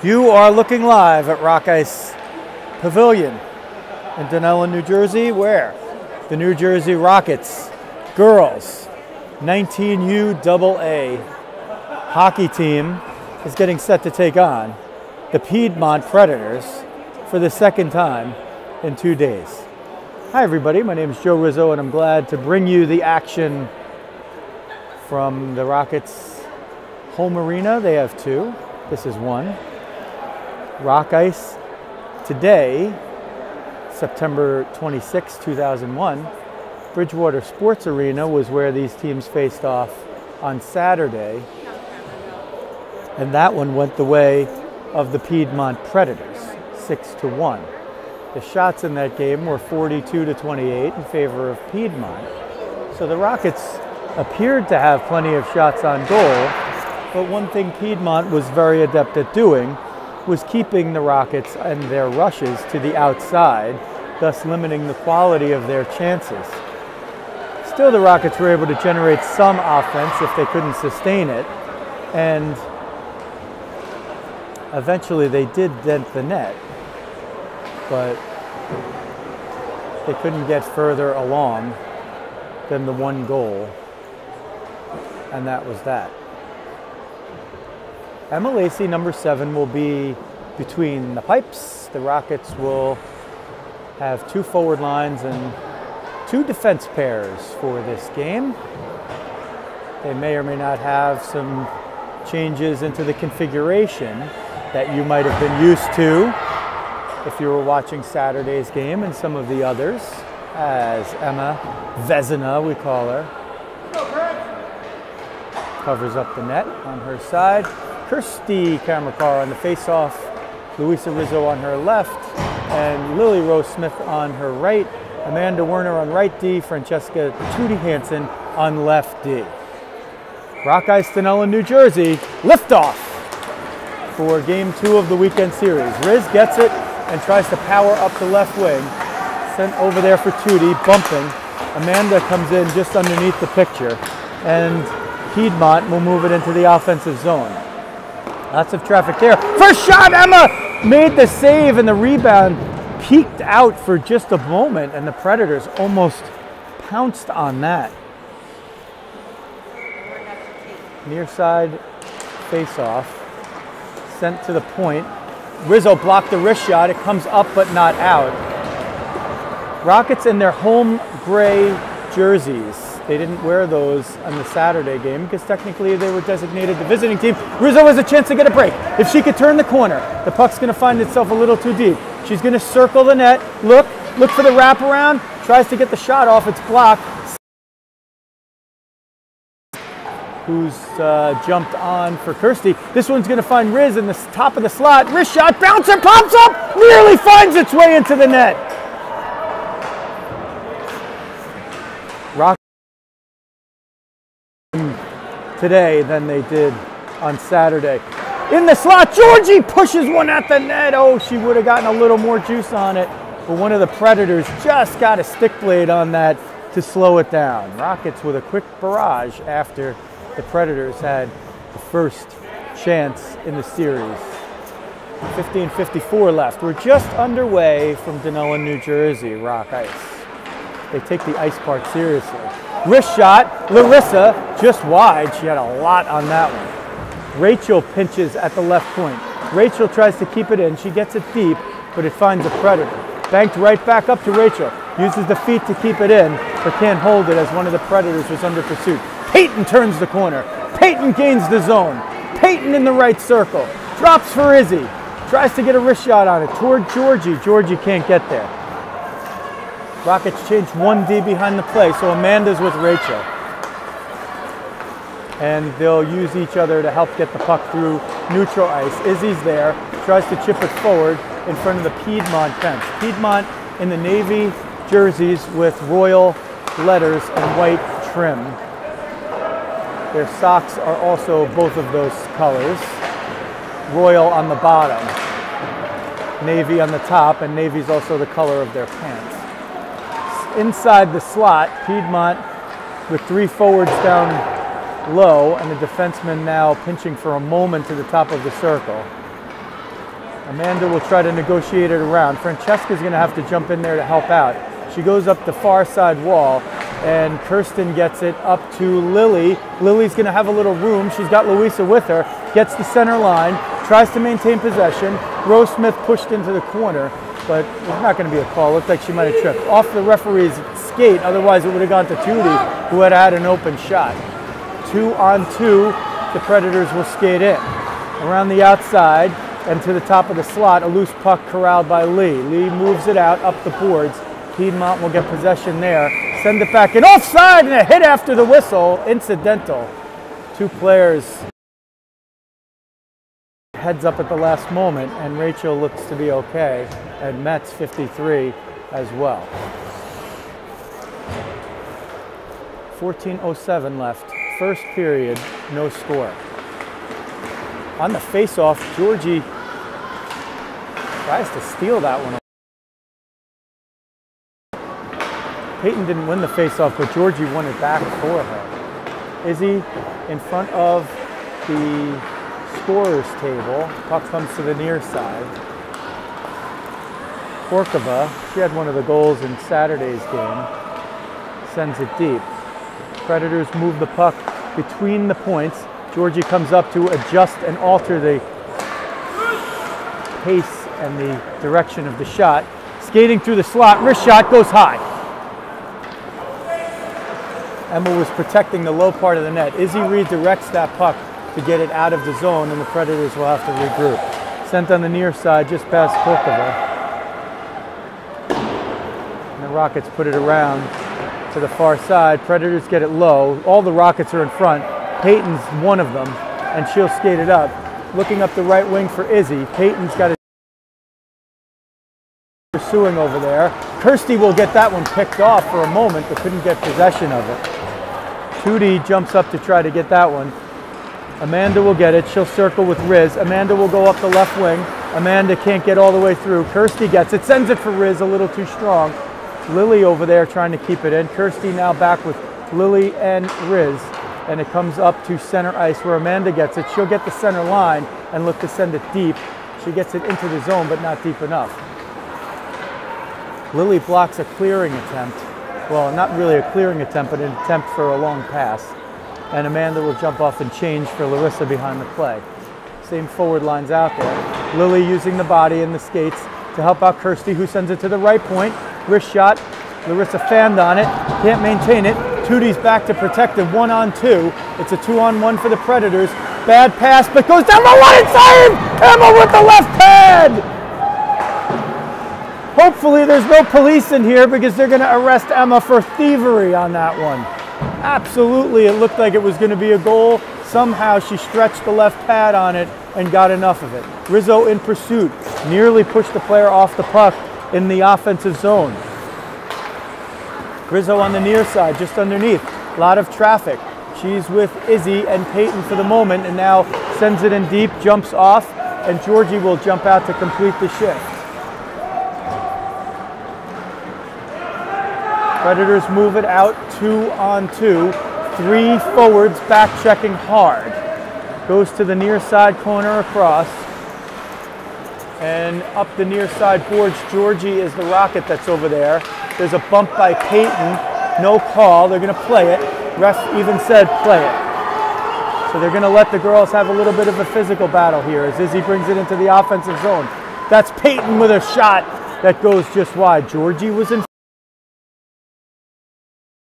You are looking live at Rock Ice Pavilion in Dunellen, New Jersey, where the New Jersey Rockets girls 19U hockey team is getting set to take on the Piedmont Predators for the second time in 2 days. Hi everybody, my name is Joe Rizzo and I'm glad to bring you the action from the Rockets home arena. They have two. This is one. Rock Ice today, September 26, 2001, Bridgewater Sports Arena was where these teams faced off on Saturday. And that one went the way of the Piedmont Predators, 6-1. The shots in that game were 42-28 in favor of Piedmont. So the Rockets appeared to have plenty of shots on goal, but one thing Piedmont was very adept at doing was keeping the Rockets and their rushes to the outside, thus limiting the quality of their chances. Still, the Rockets were able to generate some offense if they couldn't sustain it, and eventually they did dent the net, but they couldn't get further along than the one goal, and that was that. Emma Lacey, number 7, will be between the pipes. The Rockets will have 2 forward lines and 2 defense pairs for this game. They may or may not have some changes into the configuration that you might have been used to if you were watching Saturday's game and some of the others, as Emma Vezina, we call her, covers up the net on her side. Kirsty Camercar on the face-off, Louisa Rizzo on her left, and Lily Rose Smith on her right, Amanda Werner on right D, Francesca Tootie Hansen on left D. Rock Ice Dunellen, New Jersey, liftoff for Game 2 of the weekend series. Riz gets it and tries to power up the left wing. Sent over there for Tootie, bumping. Amanda comes in just underneath the picture, and Piedmont will move it into the offensive zone. Lots of traffic there. First shot, Emma made the save, and the rebound peeked out for just a moment, and the Predators almost pounced on that. Near side face-off, sent to the point. Rizzo blocked the wrist shot. It comes up but not out. Rockets in their home gray jerseys. They didn't wear those on the Saturday game because technically they were designated the visiting team. Rizzo has a chance to get a break. If she could turn the corner, the puck's going to find itself a little too deep. She's going to circle the net, look for the wraparound, tries to get the shot off, it's blocked. Who's jumped on for Kirsty. This one's going to find Riz in the top of the slot. Wrist shot, bouncer, pops up, nearly finds its way into the net. Rock today than they did on Saturday. In the slot, Georgie pushes one at the net. Oh, she would have gotten a little more juice on it, but one of the Predators just got a stick blade on that to slow it down. Rockets with a quick barrage after the Predators had the first chance in the series. 15:54 left. We're just underway from Dunellen, New Jersey, Rock Ice. They take the ice part seriously. Wrist shot, Larissa just wide. She had a lot on that one. Rachel pinches at the left point. Rachel tries to keep it in. She gets it deep, but it finds a Predator. Banked right back up to Rachel. Uses the feet to keep it in, but can't hold it as one of the Predators was under pursuit. Peyton turns the corner. Peyton gains the zone. Peyton in the right circle. Drops for Izzy. Tries to get a wrist shot on it toward Georgie. Georgie can't get there. Rockets change 1D behind the play, so Amanda's with Rachel. And they'll use each other to help get the puck through neutral ice. Izzy's there, tries to chip it forward in front of the Piedmont fence. Piedmont in the navy jerseys with royal letters and white trim. Their socks are also both of those colors. Royal on the bottom, navy on the top, and navy's also the color of their pants. Inside the slot, Piedmont with 3 forwards down low and the defenseman now pinching for a moment to the top of the circle. Amanda will try to negotiate it around. Francesca's going to have to jump in there to help out. She goes up the far side wall, and Kirsten gets it up to Lily. Lily's going to have a little room. She's got Louisa with her. Gets the center line, tries to maintain possession. Rose Smith pushed into the corner, but there's not going to be a call. Looked like she might have tripped. Off the referee's skate, otherwise it would have gone to Tootie, who had had an open shot. 2-on-2, the Predators will skate in. Around the outside and to the top of the slot, a loose puck corralled by Lee. Lee moves it out up the boards. Piedmont will get possession there. Send it back and offside, and a hit after the whistle, incidental. Two players heads up at the last moment, and Rachel looks to be okay, and Metz 53 as well. 14:07 left. First period, no score. On the face-off, Georgie tries to steal that one. Peyton didn't win the face-off, but Georgie won it back for her. Izzy in front of the scorer's table. Puck comes to the near side. Korkova, she had one of the goals in Saturday's game, sends it deep. Predators move the puck between the points. Georgie comes up to adjust and alter the pace and the direction of the shot. Skating through the slot, wrist shot goes high. Emma was protecting the low part of the net. Izzy redirects that puck to get it out of the zone, and the Predators will have to regroup. Sent on the near side, just past Korkova. And the Rockets put it around to the far side. Predators get it low. All the Rockets are in front. Peyton's one of them, and she'll skate it up. Looking up the right wing for Izzy. Peyton's got it pursuing over there. Kirsty will get that one picked off for a moment, but couldn't get possession of it. Tootie jumps up to try to get that one. Amanda will get it. She'll circle with Riz. Amanda will go up the left wing. Amanda can't get all the way through. Kirsty gets it. Sends it for Riz, a little too strong. Lily over there trying to keep it in. Kirsty now back with Lily and Riz. And it comes up to center ice where Amanda gets it. She'll get the center line and look to send it deep. She gets it into the zone, but not deep enough. Lily blocks a clearing attempt. Well, not really a clearing attempt, but an attempt for a long pass. And Amanda will jump off and change for Larissa behind the play. Same forward lines out there. Lily using the body and the skates to help out Kirsty, who sends it to the right point. Wrist shot. Larissa fanned on it. Can't maintain it. Tootie's back to protect it. 1-on-2. It's a 2-on-1 for the Predators. Bad pass, but goes down the line. Save! Emma with the left pad! Hopefully there's no police in here because they're going to arrest Emma for thievery on that one. Absolutely, it looked like it was going to be a goal. Somehow she stretched the left pad on it and got enough of it. Rizzo in pursuit. Nearly pushed the player off the puck in the offensive zone. Rizzo on the near side, just underneath. A lot of traffic. She's with Izzy and Peyton for the moment and now sends it in deep, jumps off, and Georgie will jump out to complete the shift. Predators move it out 2-on-2. Three forwards back checking hard. Goes to the near side corner across. And up the near side boards, Georgie is the Rocket that's over there. There's a bump by Peyton. No call. They're going to play it. Ref even said play it. So they're going to let the girls have a little bit of a physical battle here as Izzy brings it into the offensive zone. That's Peyton with a shot that goes just wide. Georgie was in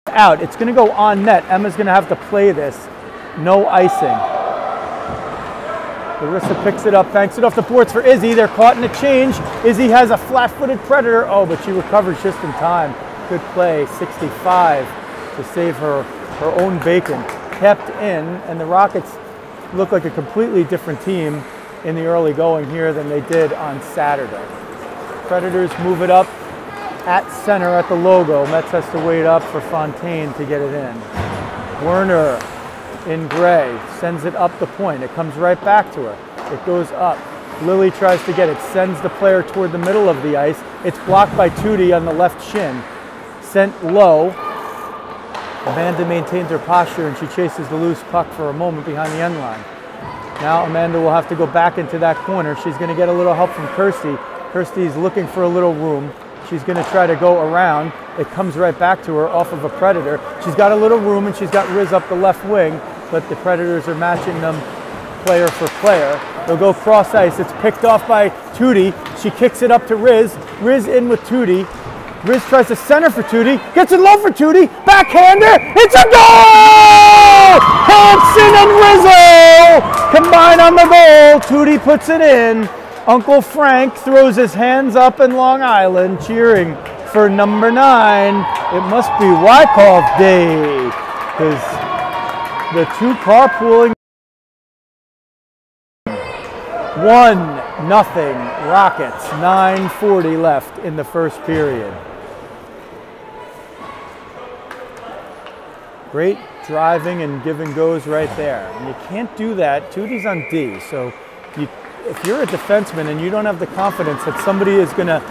out. It's going to go on net. Emma's going to have to play this. No icing. Larissa picks it up, banks it off the boards for Izzy. They're caught in a change. Izzy has a flat-footed Predator. Oh, but she recovers just in time. Good play, 65 to save her own bacon. Kept in, and the Rockets look like a completely different team in the early going here than they did on Saturday. Predators move it up at center at the logo. Metz has to wait up for Fontaine to get it in. Werner in gray sends it up the point. It comes right back to her. It goes up. Lily tries to get it, sends the player toward the middle of the ice. It's blocked by Tootie on the left shin. Sent low. Amanda maintains her posture and she chases the loose puck for a moment behind the end line. Now Amanda will have to go back into that corner. She's going to get a little help from Kirsty. Kirsty's looking for a little room. She's going to try to go around. It comes right back to her off of a Predator. She's got a little room, and she's got Riz up the left wing, but the Predators are matching them player for player. They'll go cross ice. It's picked off by Tootie. She kicks it up to Riz. Riz in with Tootie. Riz tries to center for Tootie. Gets it low for Tootie. Backhander. It's a goal! Hanson and Rizzo combine on the goal. Tootie puts it in. Uncle Frank throws his hands up in Long Island, cheering for number 9. It must be Wyckoff Day, because the two carpooling. 1-0 Rockets. 9:40 left in the first period. Great driving and give and goes right there. And you can't do that. Tootie's on D, so if you're a defenseman and you don't have the confidence that somebody is going to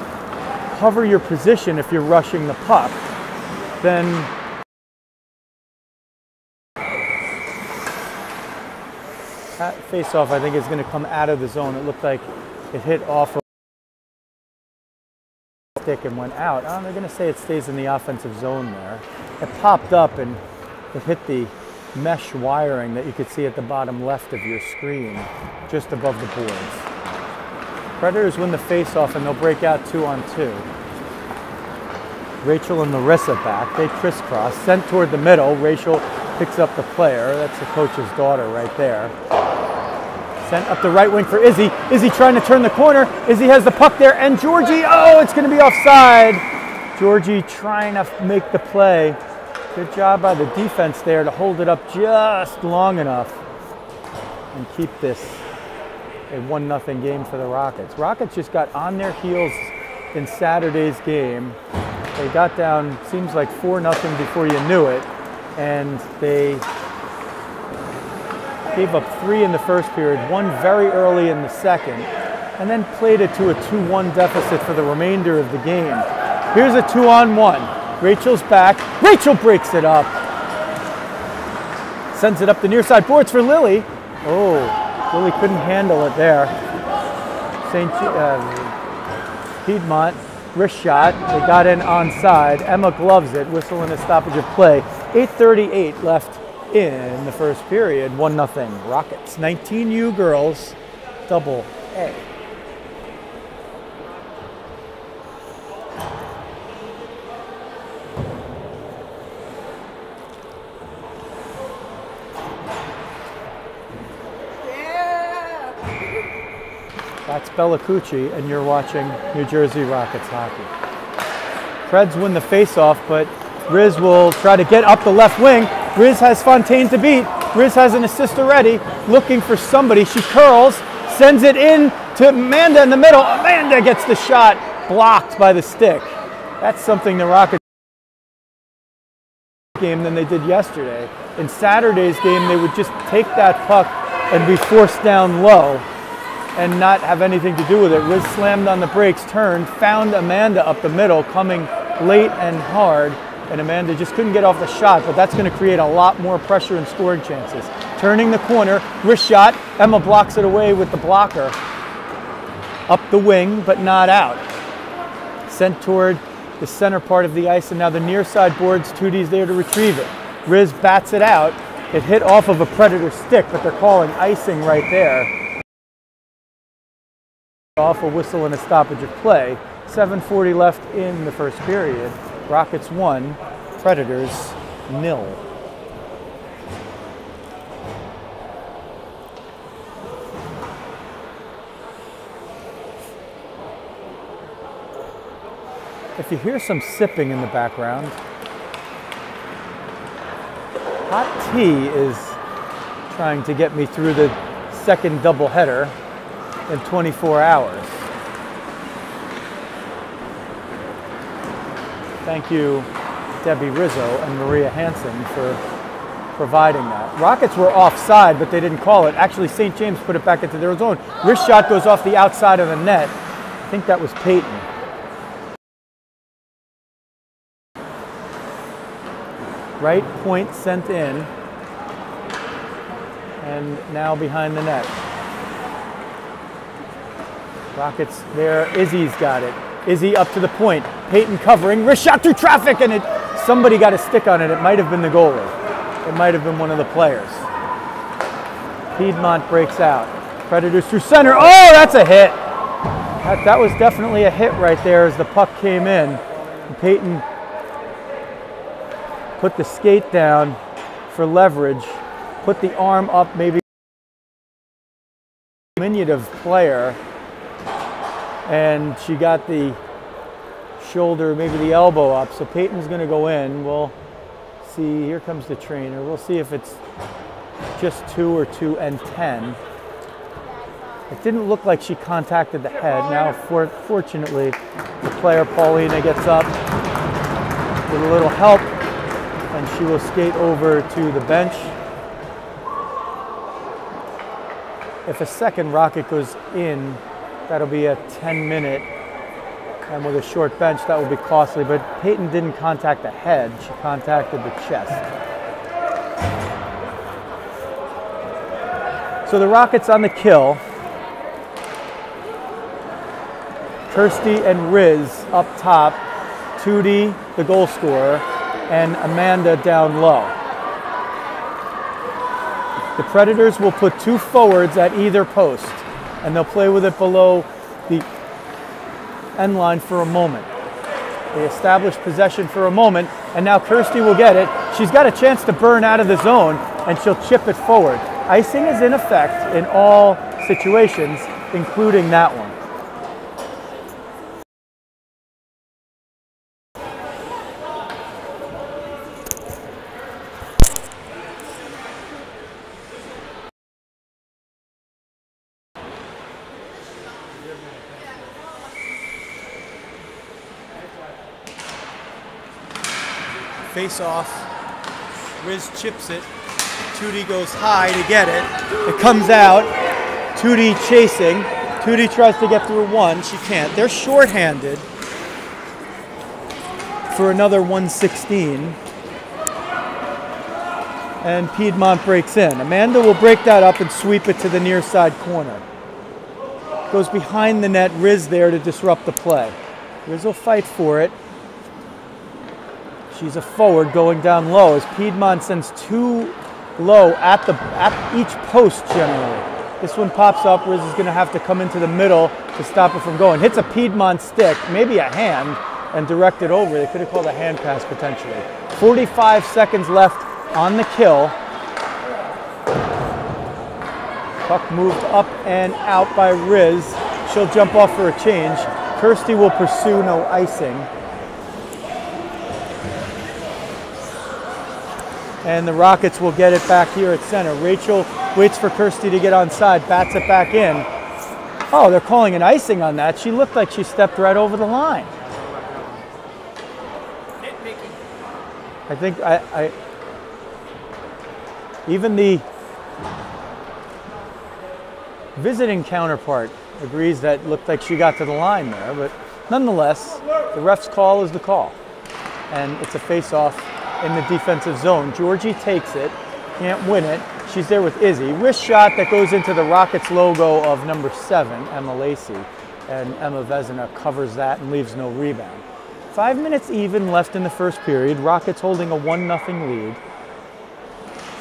cover your position if you're rushing the puck, then that face-off, I think, is going to come out of the zone. It looked like it hit off of the stick and went out. Oh, they're going to say it stays in the offensive zone there. It popped up and it hit the mesh wiring that you could see at the bottom left of your screen, just above the boards. Predators win the face-off and they'll break out 2-on-2. Rachel and Larissa back. They crisscross, sent toward the middle. Rachel picks up the player. That's the coach's daughter right there. Sent up the right wing for Izzy. Izzy trying to turn the corner. Izzy has the puck there, and Georgie, oh, it's going to be offside. Georgie trying to make the play. Good job by the defense there to hold it up just long enough and keep this a 1-0 game for the Rockets. Rockets just got on their heels in Saturday's game. They got down, seems like 4-0 before you knew it, and they gave up 3 in the first period, 1 very early in the second, and then played it to a 2-1 deficit for the remainder of the game. Here's a 2-on-1. Rachel's back. Rachel breaks it up. Sends it up the near side boards for Lily. Oh, Lily couldn't handle it there. Piedmont, wrist shot. They got in onside. Emma gloves it. Whistle and a stoppage of play. 8:38 left in the first period. 1-0 Rockets. 19U girls, double A. That's Bella Cucci, and you're watching New Jersey Rockets hockey. Preds win the face-off, but Riz will try to get up the left wing. Riz has Fontaine to beat. Riz has an assist already, looking for somebody. She curls, sends it in to Amanda in the middle. Amanda gets the shot, blocked by the stick. That's something the Rockets game than they did yesterday. In Saturday's game, they would just take that puck and be forced down low and not have anything to do with it. Riz slammed on the brakes, turned, found Amanda up the middle, coming late and hard, and Amanda just couldn't get off the shot, but that's going to create a lot more pressure and scoring chances. Turning the corner, wrist shot, Emma blocks it away with the blocker. Up the wing, but not out. Sent toward the center part of the ice, and now the near side boards, Tootie's there to retrieve it. Riz bats it out. It hit off of a Predator stick, but they're calling icing right there. Off a whistle and a stoppage of play. 7:40 left in the first period. Rockets 1, Predators 0. If you hear some sipping in the background, hot tea is trying to get me through the second doubleheader in 24 hours. Thank you, Debbie Rizzo and Maria Hansen, for providing that. Rockets were offside, but they didn't call it. Actually, St. James put it back into their zone. Wrist shot goes off the outside of the net. I think that was Peyton. Right point sent in. and now behind the net. Rockets there, Izzy's got it. Izzy up to the point, Peyton covering, wrist shot through traffic, and somebody got a stick on it. It might have been the goalie. It might have been one of the players. Piedmont breaks out. Predators through center, oh, that's a hit. That was definitely a hit right there as the puck came in. And Peyton put the skate down for leverage, put the arm up, maybe diminutive player, and she got the shoulder, maybe the elbow up. So Peyton's going to go in. We'll see. Here comes the trainer. We'll see if it's just 2 or 2 and 10. It didn't look like she contacted the head. Now, fortunately, the player, Paulina, gets up with a little help, and she will skate over to the bench. If a second rocket goes in, that'll be a 10-minute, and with a short bench, that will be costly. But Peyton didn't contact the head. She contacted the chest. So the Rockets on the kill. Kirsty and Riz up top, Tootie, the goal scorer, and Amanda down low. The Predators will put 2 forwards at either post, and they'll play with it below the end line for a moment. They establish possession for a moment, and now Kirsty will get it. She's got a chance to burn out of the zone, and she'll chip it forward. Icing is in effect in all situations, including that one. Face off, Riz chips it, Tootie goes high to get it, it comes out, Tootie chasing, Tootie tries to get through one, she can't. They're shorthanded for another 116, and Piedmont breaks in. Amanda will break that up and sweep it to the near side corner. Goes behind the net, Riz there to disrupt the play. Riz will fight for it. She's a forward going down low as Piedmont sends 2 low at each post generally. This one pops up. Riz is going to have to come into the middle to stop it from going. Hits a Piedmont stick, maybe a hand, and direct it over. They could have called a hand pass potentially. 45 seconds left on the kill. Puck moved up and out by Riz. She'll jump off for a change. Kirsty will pursue, no icing. And the Rockets will get it back here at center. Rachel waits for Kirsty to get onside, bats it back in. Oh, they're calling an icing on that. She looked like she stepped right over the line. I think even the visiting counterpart agrees that looked like she got to the line there, but nonetheless, the ref's call is the call. And it's a face-off in the defensive zone. Georgie takes it, can't win it. She's there with Izzy. Wrist shot that goes into the Rockets logo of number 7, Emma Lacey, and Emma Vezina covers that and leaves no rebound. 5 minutes even left in the first period. Rockets holding a 1-0 lead.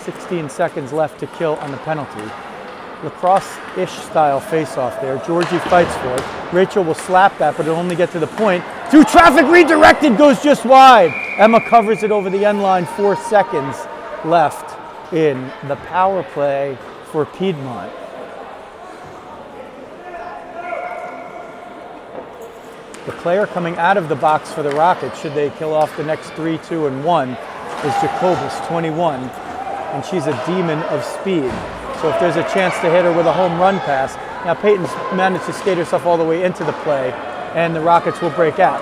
16 seconds left to kill on the penalty. Lacrosse-ish style face-off there. Georgie fights for it. Rachel will slap that, but it'll only get to the point. Through traffic, redirected, goes just wide. Emma covers it over the end line. 4 seconds left in the power play for Piedmont. The player coming out of the box for the Rockets, should they kill off the next 3, 2, and 1, is Jacobus, 21, and she's a demon of speed. So if there's a chance to hit her with a home run pass, now Peyton's managed to skate herself all the way into the play, and the Rockets will break out.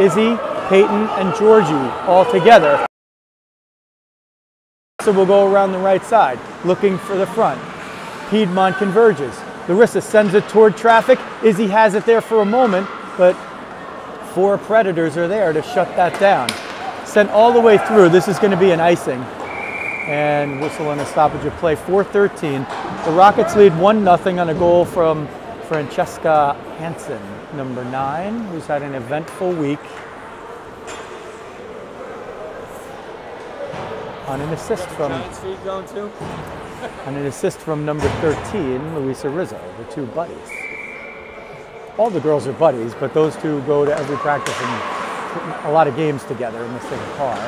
Izzy, Peyton, and Georgie all together. So we'll go around the right side, looking for the front. Piedmont converges. Larissa sends it toward traffic. Izzy has it there for a moment, but 4 Predators are there to shut that down. Sent all the way through. This is going to be an icing. and whistle and a stoppage of play. 4:13. The Rockets lead 1-0 on a goal from Francesca Hansen, number 9, who's had an eventful week. On an assist from number 13, Luisa Rizzo, the two buddies. All the girls are buddies, but those two go to every practice and a lot of games together in the same car.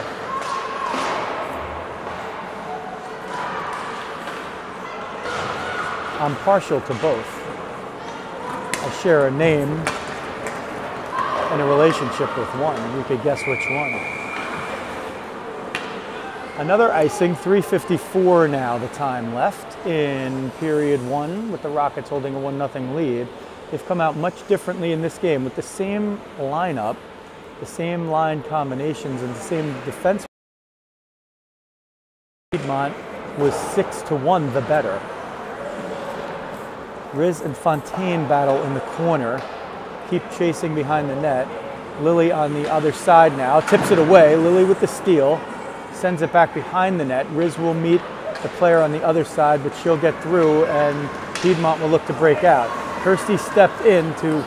I'm partial to both. I share a name and a relationship with one. You could guess which one. Another icing, 3:54 now the time left in period 1 with the Rockets holding a 1-0 lead. They've come out much differently in this game with the same lineup, the same line combinations, and the same defense. Piedmont was 6-1 the better. Riz and Fontaine battle in the corner, keep chasing behind the net. Lily on the other side now, tips it away. Lily with the steal, sends it back behind the net. Riz will meet the player on the other side, but she'll get through, and Piedmont will look to break out. Kirsty stepped in to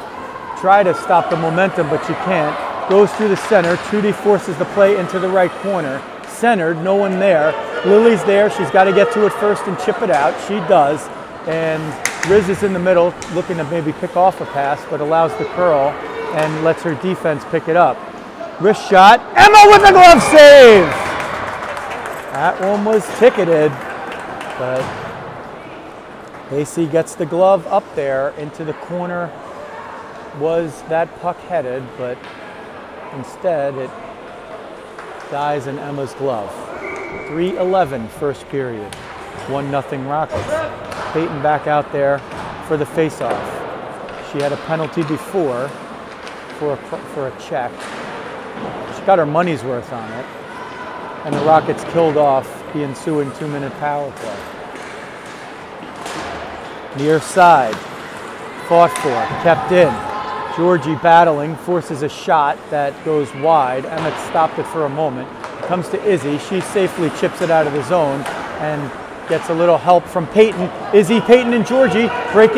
try to stop the momentum, but she can't. Goes through the center. Trudy forces the play into the right corner. Centered, no one there. Lily's there. She's got to get to it first and chip it out. She does. And Riz is in the middle, looking to maybe pick off a pass, but allows the curl and lets her defense pick it up. Wrist shot. Emma with a glove save! That one was ticketed, but AC gets the glove up there into the corner. Was that puck headed, but instead it dies in Emma's glove. 3:11 first period, 1-0 Rockets. Peyton back out there for the face-off. She had a penalty before for a check. She got her money's worth on it, and the Rockets killed off the ensuing 2-minute power play. Near side, fought for, kept in. Georgie battling, forces a shot that goes wide. Emmett stopped it for a moment. Comes to Izzy. She safely chips it out of the zone and gets a little help from Peyton. Izzy, Peyton, and Georgie breaking.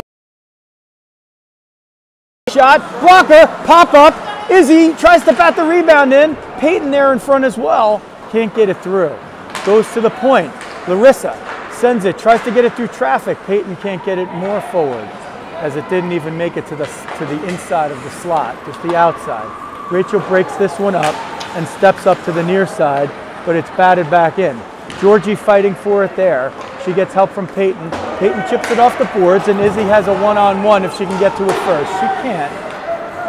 Shot, blocker, pop up. Izzy tries to bat the rebound in. Peyton there in front as well. Can't get it through. Goes to the point. Larissa sends it, tries to get it through traffic. Peyton can't get it more forward, as it didn't even make it to the inside of the slot, just the outside. Rachel breaks this one up and steps up to the near side, but it's batted back in. Georgie fighting for it there. She gets help from Peyton. Peyton chips it off the boards, and Izzy has a one-on-one if she can get to it first. She can't.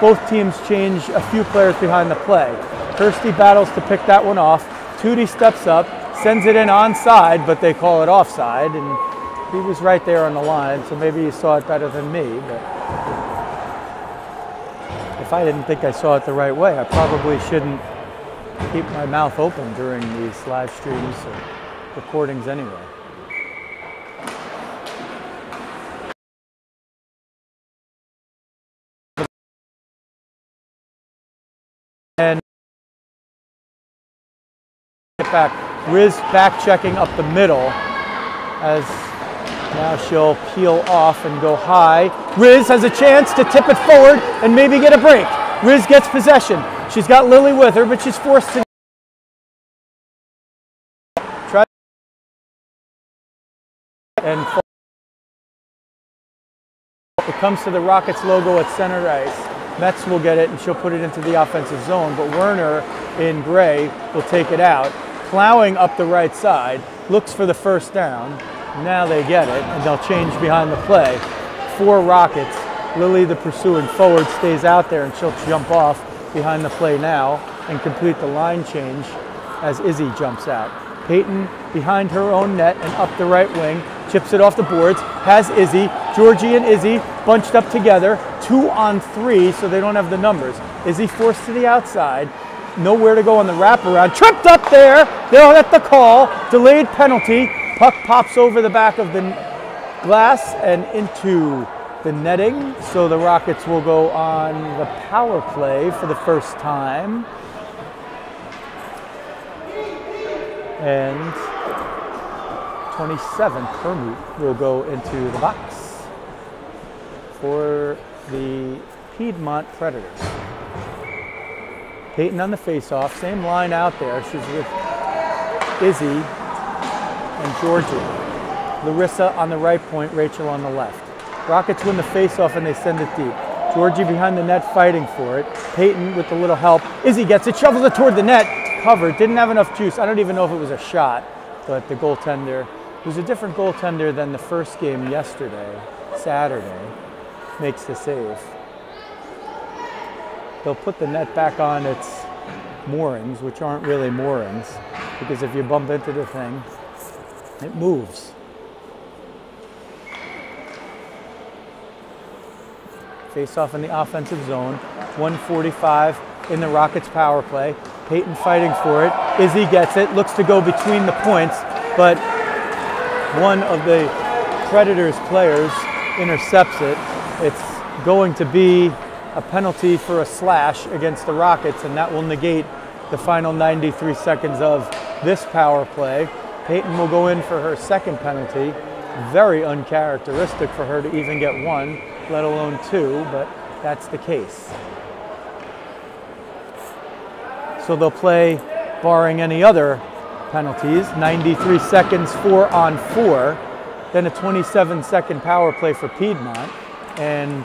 Both teams change a few players behind the play. Kirsty battles to pick that one off. Tootie steps up, sends it in onside, but they call it offside, and he was right there on the line, so maybe he saw it better than me. But if I didn't think I saw it the right way, I probably shouldn't keep my mouth open during these live streams or recordings anyway. And get back. Riz back checking up the middle as now she'll peel off and go high. Riz has a chance to tip it forward and maybe get a break. Riz gets possession. She's got Lily with her, but she's forced to try and fall. It comes to the Rockets logo at center ice. Metz will get it and she'll put it into the offensive zone, but Werner in gray will take it out. Plowing up the right side, looks for the first down. Now they get it, and they'll change behind the play. 4 Rockets. Lily, the pursuing forward, stays out there, and she'll jump off behind the play now and complete the line change as Izzy jumps out. Peyton behind her own net and up the right wing, chips it off the boards, has Izzy. Georgie and Izzy bunched up together, 2 on 3, so they don't have the numbers. Izzy forced to the outside. Nowhere to go on the wraparound. Tripped up there. They'll get the call. Delayed penalty. Puck pops over the back of the glass and into the netting. So the Rockets will go on the power play for the first time. And 27, Kermit will go into the box for the Piedmont Predators. Peyton on the face-off, same line out there. She's with Izzy and Georgie. Larissa on the right point, Rachel on the left. Rockets win the face-off and they send it deep. Georgie behind the net fighting for it. Peyton with a little help. Izzy gets it, shovels it toward the net. Covered, didn't have enough juice. I don't even know if it was a shot, but the goaltender, it was a different goaltender than the first game yesterday, Saturday, makes the save. They'll put the net back on its moorings, which aren't really moorings, because if you bump into the thing, it moves. Face off in the offensive zone. 1:45 in the Rockets power play. Peyton fighting for it. Izzy gets it, looks to go between the points, but one of the Predators players intercepts it. It's going to be a penalty for a slash against the Rockets, and that will negate the final 93 seconds of this power play. Peyton will go in for her second penalty. Very uncharacteristic for her to even get one, let alone two, but that's the case. So they'll play, barring any other penalties, 93 seconds 4-on-4, then a 27-second power play for Piedmont, and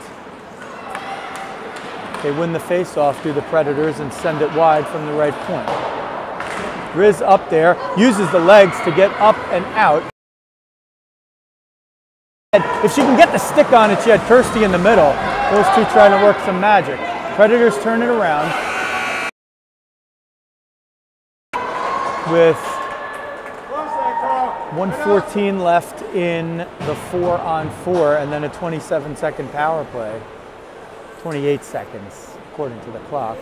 they win the face-off through the Predators and send it wide from the right point. Riz up there, uses the legs to get up and out. If she can get the stick on it, she had Kirsty in the middle. Those two trying to work some magic. Predators turn it around with 1:14 left in the 4-on-4 and then a 27-second power play. 28 seconds, according to the clock,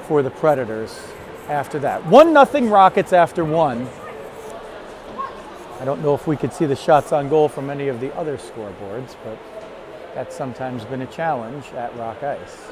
for the Predators after that. 1-0 Rockets after one. I don't know if we could see the shots on goal from any of the other scoreboards, but that's sometimes been a challenge at Rock Ice.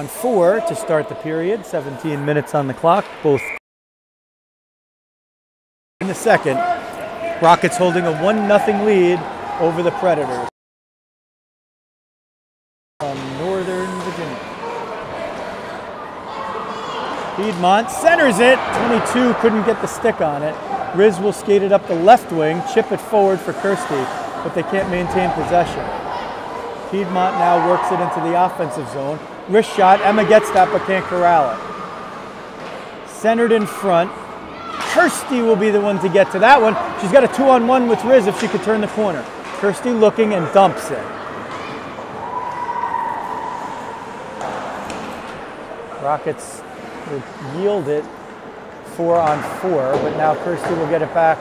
Four to start the period, 17 minutes on the clock, both in the second. Rockets holding a 1-0 lead over the Predators from Northern Virginia. Piedmont centers it, 22 couldn't get the stick on it. Riz will skate it up the left wing, chip it forward for Kirsty, but they can't maintain possession. Piedmont now works it into the offensive zone. Wrist shot, Emma gets that but can't corral it. Centered in front. Kirsty will be the one to get to that one. She's got a 2-on-1 with Riz if she could turn the corner. Kirsty looking and dumps it. Rockets will yield it 4-on-4, but now Kirsty will get it back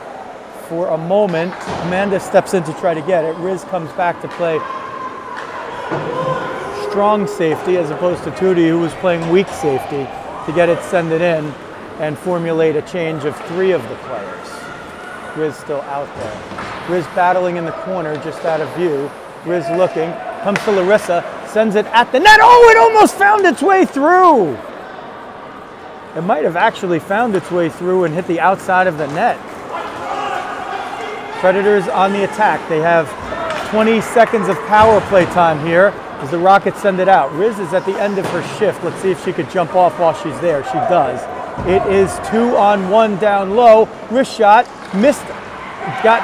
for a moment. Amanda steps in to try to get it. Riz comes back to play strong safety as opposed to Tootie, who was playing weak safety, to get it, send it in, and formulate a change of 3 of the players. Riz still out there. Riz battling in the corner, just out of view. Riz looking, comes to Larissa, sends it at the net. Oh, it almost found its way through! It might have actually found its way through and hit the outside of the net. Predators on the attack. They have 20 seconds of power play time here as the Rockets send it out. Riz is at the end of her shift. Let's see if she could jump off while she's there. She does. It is 2-on-1 down low. Wrist shot, missed, got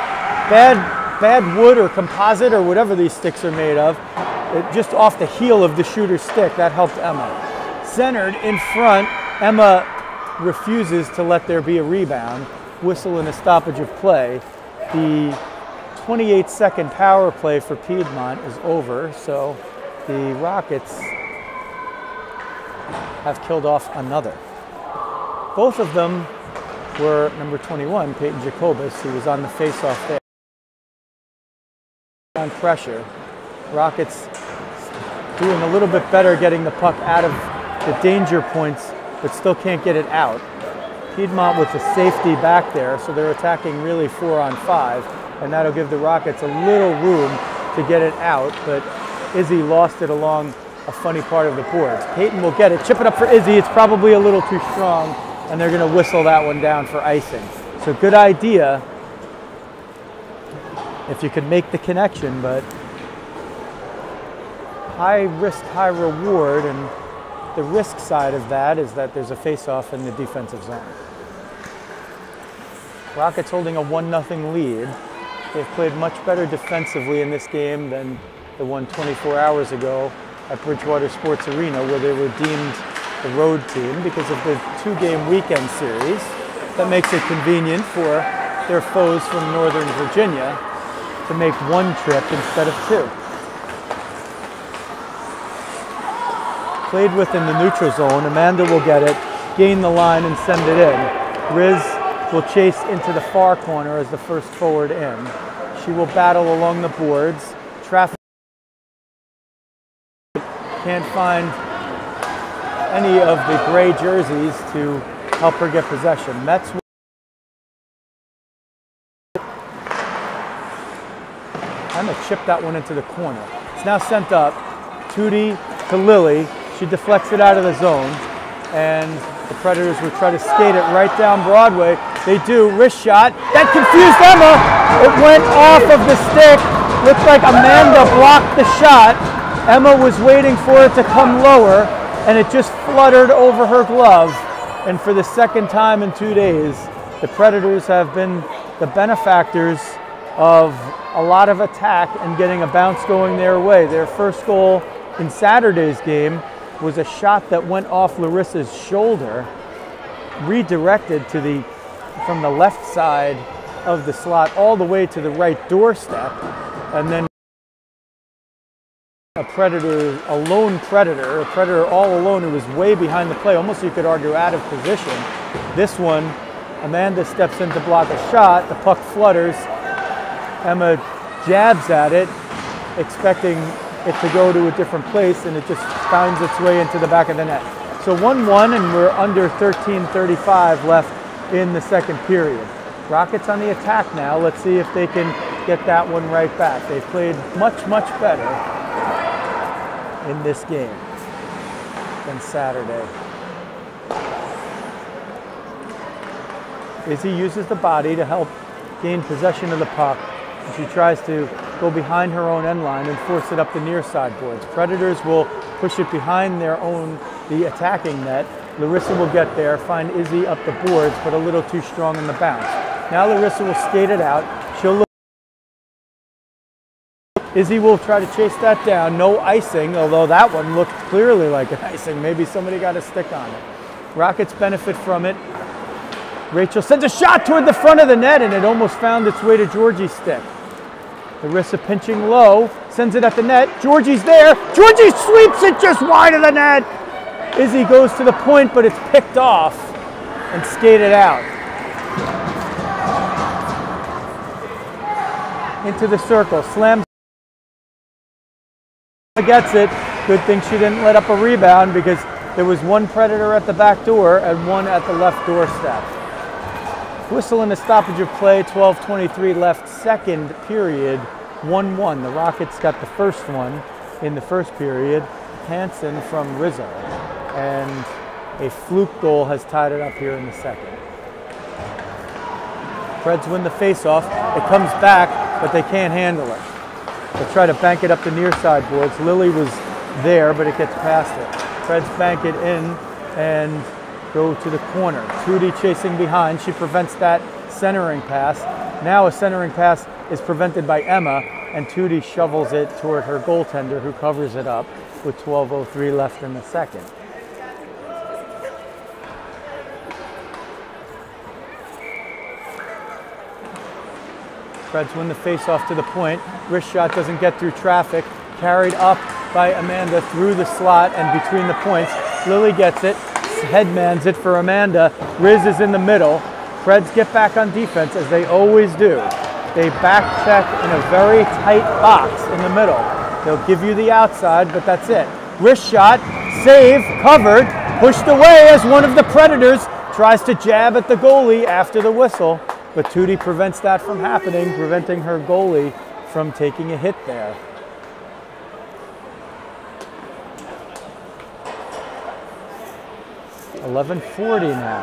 bad wood or composite or whatever these sticks are made of, just off the heel of the shooter's stick. That helped Emma. Centered in front, Emma refuses to let there be a rebound. Whistle and a stoppage of play. The 28-second power play for Piedmont is over, so the Rockets have killed off another. Both of them were number 21, Peyton Jacobus, who was on the faceoff there. On pressure, Rockets doing a little bit better getting the puck out of the danger points, but still can't get it out. Piedmont with the safety back there, so they're attacking really 4-on-5, and that'll give the Rockets a little room to get it out, but Izzy lost it along a funny part of the boards. Peyton will get it, chip it up for Izzy. It's probably a little too strong, and they're going to whistle that one down for icing. So good idea if you could make the connection, but high risk, high reward, and the risk side of that is that there's a face-off in the defensive zone. Rockets holding a 1-0 lead. They've played much better defensively in this game than the one 24 hours ago at Bridgewater Sports Arena, where they were deemed the road team because of the 2-game weekend series. That makes it convenient for their foes from Northern Virginia to make 1 trip instead of 2. Played within the neutral zone. Amanda will get it, gain the line, and send it in. Riz will chase into the far corner as the first forward in. She will battle along the boards. Traffic can't find any of the gray jerseys to help her get possession. Metz I'm going to chip that one into the corner. It's now sent up. Tootie to Lily. She deflects it out of the zone, and the Predators will try to skate it right down Broadway. They do. Wrist shot. That confused Emma. It went off of the stick. Looked like Amanda blocked the shot. Emma was waiting for it to come lower, and it just fluttered over her glove. And for the second time in 2 days, the Predators have been the benefactors of a lot of attack and getting a bounce going their way. Their first goal in Saturday's game was a shot that went off Larissa's shoulder, redirected to from the left side of the slot all the way to the right doorstep, and then a Predator, a lone Predator, a Predator all alone who was way behind the play, almost you could argue out of position. This one, Amanda steps in to block a shot, the puck flutters, Emma jabs at it, expecting it to go to a different place, and it just finds its way into the back of the net. So 1-1, and we're under 13:35 left in the second period. Rockets on the attack now. Let's see if they can get that one right back. They've played much, much better in this game than Saturday. Izzy uses the body to help gain possession of the puck. And she tries to go behind her own end line and force it up the near side boards. Predators will push it behind the attacking net. Larissa will get there, find Izzy up the boards, but a little too strong in the bounce. Now Larissa will skate it out. She'll look. Izzy will try to chase that down. No icing, although that one looked clearly like an icing. Maybe somebody got a stick on it. Rockets benefit from it. Rachel sends a shot toward the front of the net, and it almost found its way to Georgie's stick. Larissa pinching low, sends it at the net. Georgie's there. Georgie sweeps it just wide of the net. Izzy goes to the point, but it's picked off and skated out. Into the circle, slams Gets it. Good thing she didn't let up a rebound because there was one Predator at the back door and one at the left doorstep. Whistle and a stoppage of play, 12:23 left, second period, 1-1. The Rockets got the first one in the first period. Hansen from Rizzo. And a fluke goal has tied it up here in the second. Preds win the face-off. It comes back, but they can't handle it. They try to bank it up the near side boards. Lily was there, but it gets past it. Preds bank it in and go to the corner. Tootie chasing behind. She prevents that centering pass. Now a centering pass is prevented by Emma, and Tootie shovels it toward her goaltender, who covers it up with 12:03 left in the second. Preds win the face-off to the point. Wrist shot doesn't get through traffic. Carried up by Amanda through the slot and between the points. Lily gets it. Headmans it for Amanda. Riz is in the middle. Preds get back on defense, as they always do. They back check in a very tight box in the middle. They'll give you the outside, but that's it. Wrist shot, save, covered, pushed away as one of the Predators tries to jab at the goalie after the whistle. But Tootie prevents that from happening, preventing her goalie from taking a hit there. $11:40 now.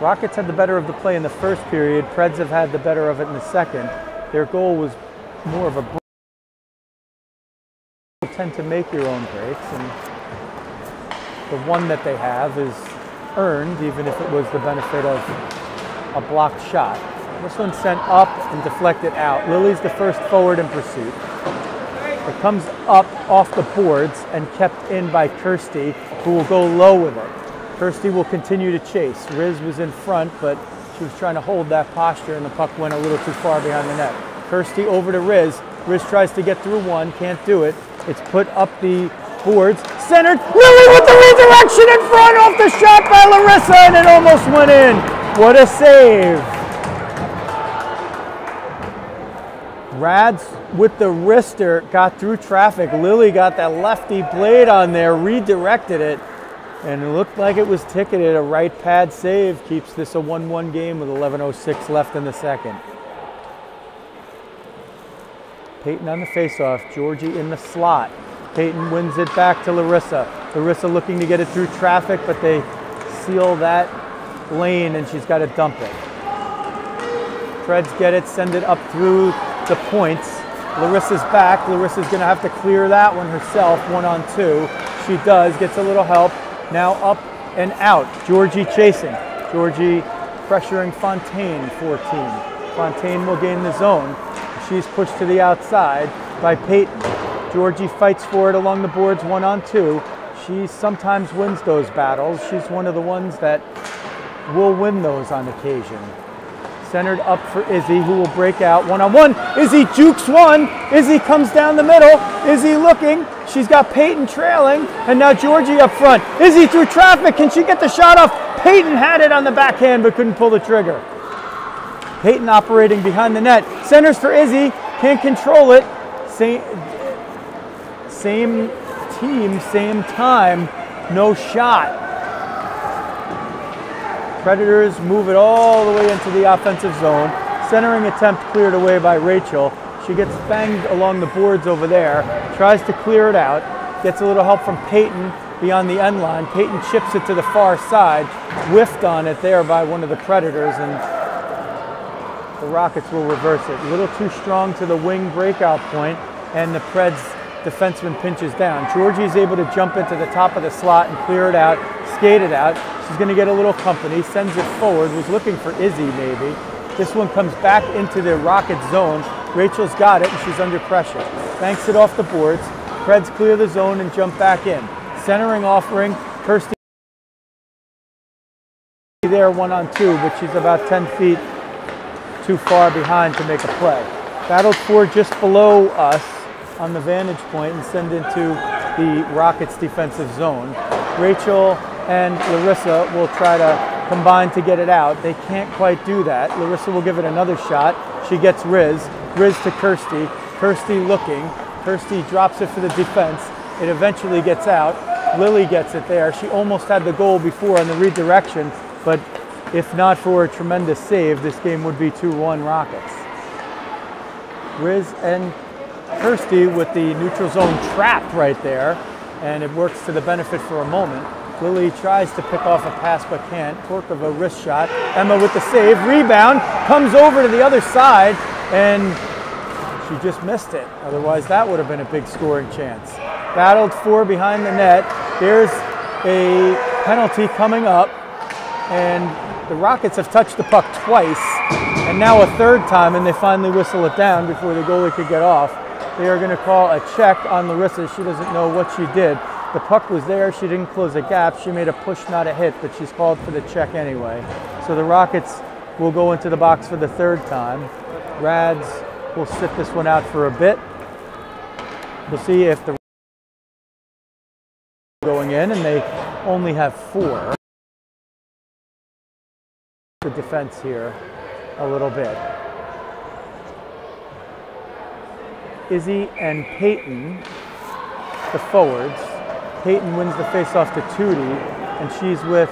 Rockets had the better of the play in the first period. Preds have had the better of it in the second. Their goal was more of a break. You tend to make your own breaks, and the one that they have is earned, even if it was the benefit of a blocked shot. This one's sent up and deflected out. Lily's the first forward in pursuit. It comes up off the boards and kept in by Kirsty, who will go low with it. Kirsty will continue to chase. Riz was in front, but she was trying to hold that posture, and the puck went a little too far behind the net. Kirsty over to Riz. Riz tries to get through one, can't do it. It's put up the boards, centered. Lily with the redirection in front off the shot by Larissa, and it almost went in. What a save. Rads with the wrister got through traffic. Lily got that lefty blade on there, redirected it, and it looked like it was ticketed. A right pad save keeps this a 1-1 game with 11:06 left in the second. Peyton on the faceoff, Georgie in the slot. Peyton wins it back to Larissa. Larissa looking to get it through traffic, but they seal that lane and she's got to dump it. Preds get it, send it up through the points. Larissa's back. Larissa's going to have to clear that one herself, 1-on-2. She does, gets a little help. Now up and out. Georgie chasing. Georgie pressuring Fontaine, 14. Fontaine will gain the zone. She's pushed to the outside by Peyton. Georgie fights for it along the boards, 1-on-2. She sometimes wins those battles. She's one of the ones that will win those on occasion. Centered up for Izzy, who will break out 1-on-1. Izzy jukes one. Izzy comes down the middle. Izzy looking. She's got Peyton trailing, and now Georgie up front. Izzy through traffic. Can she get the shot off? Peyton had it on the backhand, but couldn't pull the trigger. Peyton operating behind the net. Centers for Izzy. Can't control it. Same team, same time. No shot. Predators move it all the way into the offensive zone. Centering attempt cleared away by Rachel. She gets banged along the boards over there. Tries to clear it out. Gets a little help from Peyton beyond the end line. Peyton chips it to the far side. Whiffed on it there by one of the Predators, and the Rockets will reverse it. A little too strong to the wing breakout point, and the Preds defenseman pinches down. Georgie's able to jump into the top of the slot and clear it out, skate it out. She's going to get a little company, sends it forward, was looking for Izzy maybe. This one comes back into the Rocket zone. Rachel's got it, and she's under pressure. Banks it off the boards. Preds clear the zone and jump back in. Centering offering, Kirsty there 1-on-2, but she's about 10 feet too far behind to make a play. Battled for just below us on the vantage point and send into the Rockets defensive zone. Rachel and Larissa will try to combine to get it out. They can't quite do that. Larissa will give it another shot. She gets Riz. Riz to Kirsty. Kirsty looking. Kirsty drops it for the defense. It eventually gets out. Lily gets it there. She almost had the goal before on the redirection, but if not for a tremendous save, this game would be 2-1 Rockets. Riz and Kirsty with the neutral zone trapped right there, and it works to the benefit for a moment. Lily tries to pick off a pass but can't. Torque of a wrist shot. Emma with the save. Rebound. Comes over to the other side, and she just missed it. Otherwise, that would have been a big scoring chance. Battled for behind the net. There's a penalty coming up, and the Rockets have touched the puck twice, and now a third time, and they finally whistle it down before the goalie could get off. They are going to call a check on Larissa. She doesn't know what she did. The puck was there. She didn't close a gap. She made a push, not a hit, but she's called for the check anyway. So the Rockets will go into the box for the third time. Rads will sit this one out for a bit. We'll see if the going in, and they only have 4. The defense here a little bit. Izzy and Peyton, the forwards. Peyton wins the faceoff to Tootie, and she's with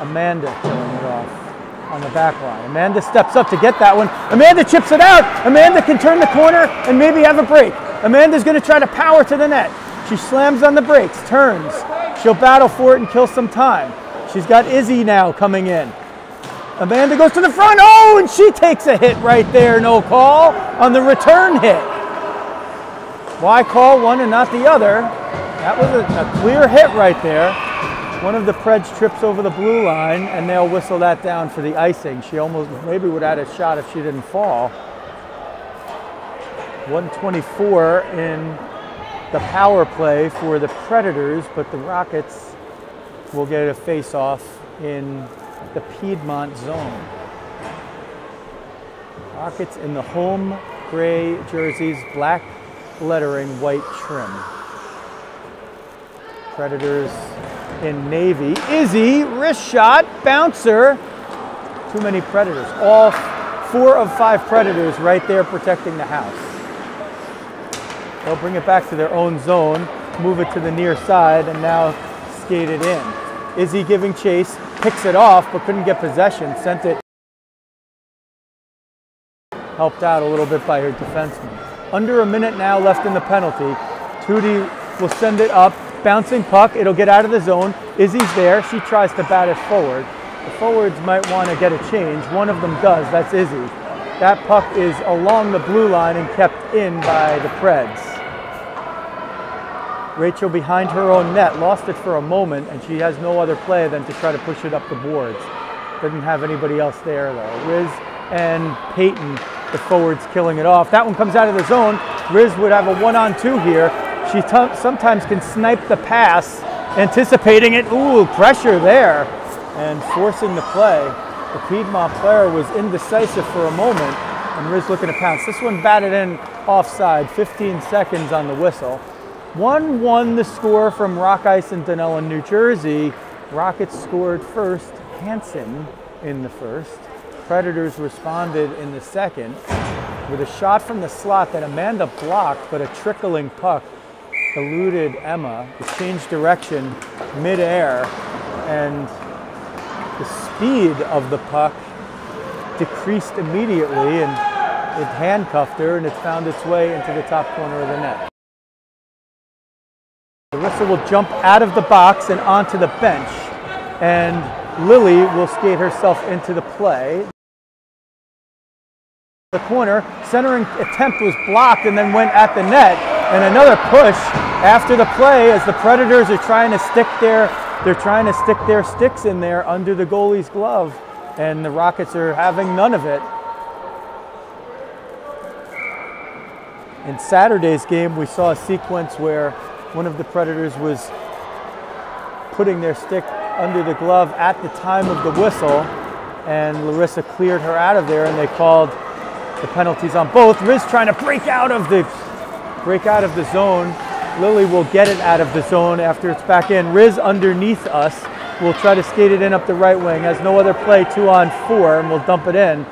Amanda killing it off on the back line. Amanda steps up to get that one. Amanda chips it out. Amanda can turn the corner and maybe have a break. Amanda's going to try to power to the net. She slams on the brakes, turns. She'll battle for it and kill some time. She's got Izzy now coming in. Amanda goes to the front. Oh, and she takes a hit right there. No call on the return hit. Why call one and not the other? That was a clear hit right there. One of the Preds trips over the blue line, and they'll whistle that down for the icing. She almost maybe would have had a shot if she didn't fall. 124 in the power play for the Predators, but the Rockets will get a face-off in the Piedmont zone. Rockets in the home gray jerseys, black lettering, white trim. Predators in navy. Izzy, wrist shot, bouncer. Too many Predators. All 4 of 5 Predators right there protecting the house. They'll bring it back to their own zone, move it to the near side, and now skate it in. Izzy giving chase, picks it off, but couldn't get possession, sent it. Helped out a little bit by her defenseman. Under a minute now left in the penalty. Tootie will send it up, bouncing puck, it'll get out of the zone. Izzy's there, she tries to bat it forward. The forwards might want to get a change. One of them does, that's Izzy. That puck is along the blue line and kept in by the Preds. Rachel behind her own net, lost it for a moment, and she has no other play than to try to push it up the boards. Doesn't have anybody else there though. Riz and Peyton, the forwards, killing it off. That one comes out of the zone. Riz would have a 1-on-2 here. She sometimes can snipe the pass, anticipating it. Ooh, pressure there, and forcing the play. The Piedmont player was indecisive for a moment, and Riz looking to pounce. This one batted in offside, 15 seconds on the whistle. 1-1 the score from Rock Ice in Dunellen, New Jersey. Rockets scored first, Hansen in the first. Predators responded in the second with a shot from the slot that Amanda blocked, but a trickling puck eluded Emma. It changed direction mid-air, and the speed of the puck decreased immediately, and it handcuffed her, and it found its way into the top corner of the net. Larissa will jump out of the box and onto the bench, and Lily will skate herself into the play. The corner, centering attempt was blocked and then went at the net, and another push after the play as the Predators are trying to stick their sticks in there under the goalie's glove, and the Rockets are having none of it. In Saturday's game, we saw a sequence where one of the Predators was putting their stick under the glove at the time of the whistle, and Larissa cleared her out of there, and they called the penalties on both. Riz trying to break out of the zone. Lily will get it out of the zone after it's back in. Riz underneath us will try to skate it in up the right wing. Has no other play, 2-on-4, and will dump it in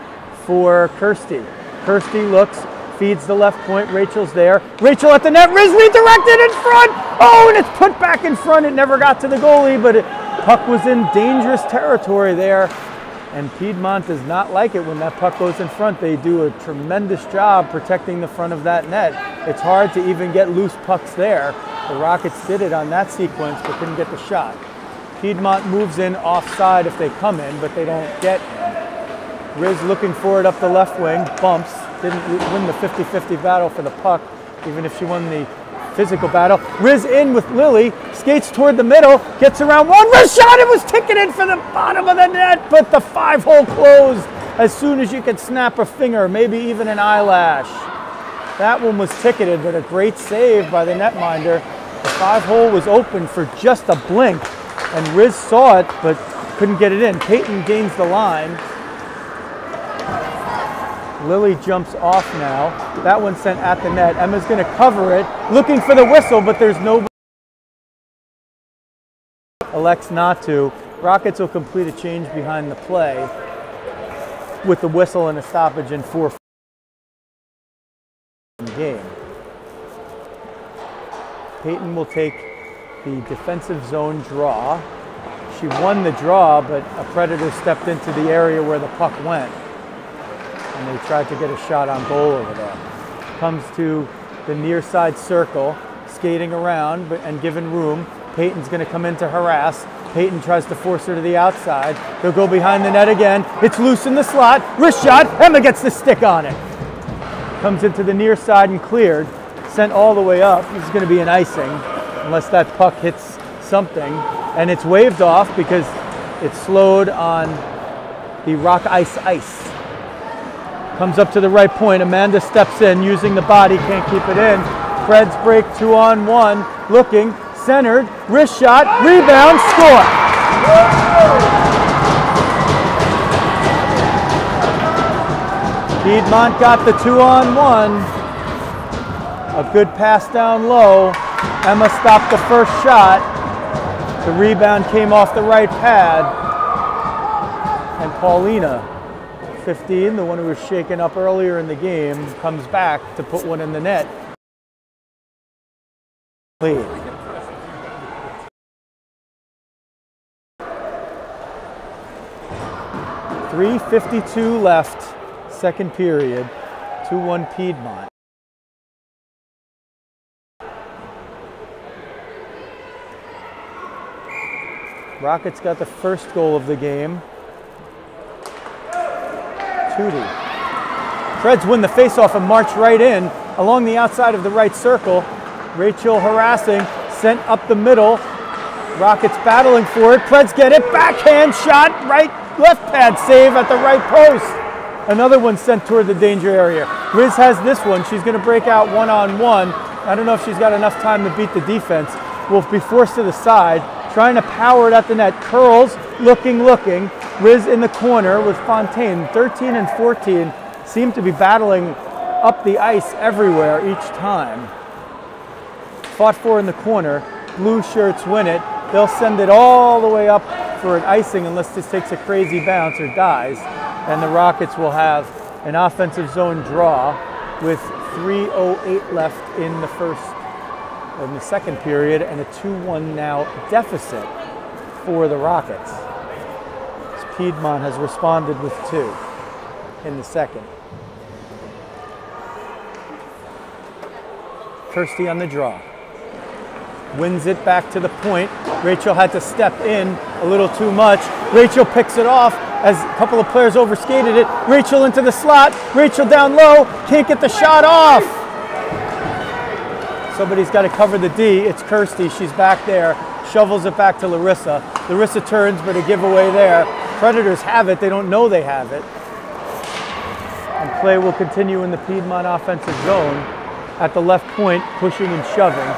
for Kirsty. Kirsty looks, feeds the left point. Rachel's there. Rachel at the net. Riz redirected in front. Oh, and it's put back in front. It never got to the goalie, but puck was in dangerous territory there. And Piedmont does not like it when that puck goes in front. They do a tremendous job protecting the front of that net. It's hard to even get loose pucks there. The Rockets did it on that sequence, but couldn't get the shot. Piedmont moves in offside if they come in, but they don't get in. Riz looking for it up the left wing, bumps. Didn't win the 50-50 battle for the puck, even if she won the physical battle. Riz in with Lily, skates toward the middle, gets around one, Riz shot, it was ticketed for the bottom of the net, but the 5-hole closed as soon as you could snap a finger, maybe even an eyelash. That one was ticketed, but a great save by the netminder. The 5-hole was open for just a blink, and Riz saw it, but couldn't get it in. Peyton gains the line. Lily jumps off now. That one's sent at the net. Emma's going to cover it, looking for the whistle, but there's nobody. Elects not to. Rockets will complete a change behind the play with the whistle and a stoppage in 4 game. Peyton will take the defensive zone draw. She won the draw, but a Predator stepped into the area where the puck went, and they tried to get a shot on goal over there. Comes to the near side circle, skating around and given room. Peyton's going to come in to harass. Peyton tries to force her to the outside. They'll go behind the net again. It's loose in the slot. Wrist shot. Emma gets the stick on it. Comes into the near side and cleared. Sent all the way up. This is going to be an icing unless that puck hits something. And it's waved off because it's slowed on the rock ice. Comes up to the right point. Amanda steps in using the body. Can't keep it in. Preds break 2-on-1. Looking. Centered. Wrist shot. Rebound. Score. Piedmont got the 2-on-1. A good pass down low. Emma stopped the first shot. The rebound came off the right pad. And Paulina, 15, the one who was shaken up earlier in the game, comes back to put one in the net. Lead. .352 left, second period, 2-1 Piedmont. Rockets got the first goal of the game. Tootie. Preds win the faceoff and march right in along the outside of the right circle. Rachel harassing, sent up the middle. Rockets battling for it. Preds get it. Backhand shot, right, left pad save at the right post. Another one sent toward the danger area. Riz has this one. She's going to break out 1-on-1. I don't know if she's got enough time to beat the defense. Will be forced to the side. Trying to power it at the net. Curls, looking. Riz in the corner with Fontaine. 13 and 14 seem to be battling up the ice everywhere each time. Fought for in the corner. Blue shirts win it. They'll send it all the way up for an icing unless this takes a crazy bounce or dies. And the Rockets will have an offensive zone draw with 3:08 left in the second period, and a 2-1 now deficit for the Rockets. Piedmont has responded with 2 in the second. Kirsty on the draw. Wins it back to the point. Rachel had to step in a little too much. Rachel picks it off as a couple of players overskated it. Rachel into the slot. Rachel down low. Can't get the shot off. Somebody's got to cover the D. It's Kirsty. She's back there. Shovels it back to Larissa. Larissa turns, but a giveaway there. Predators have it. They don't know they have it. And play will continue in the Piedmont offensive zone at the left point, pushing and shoving.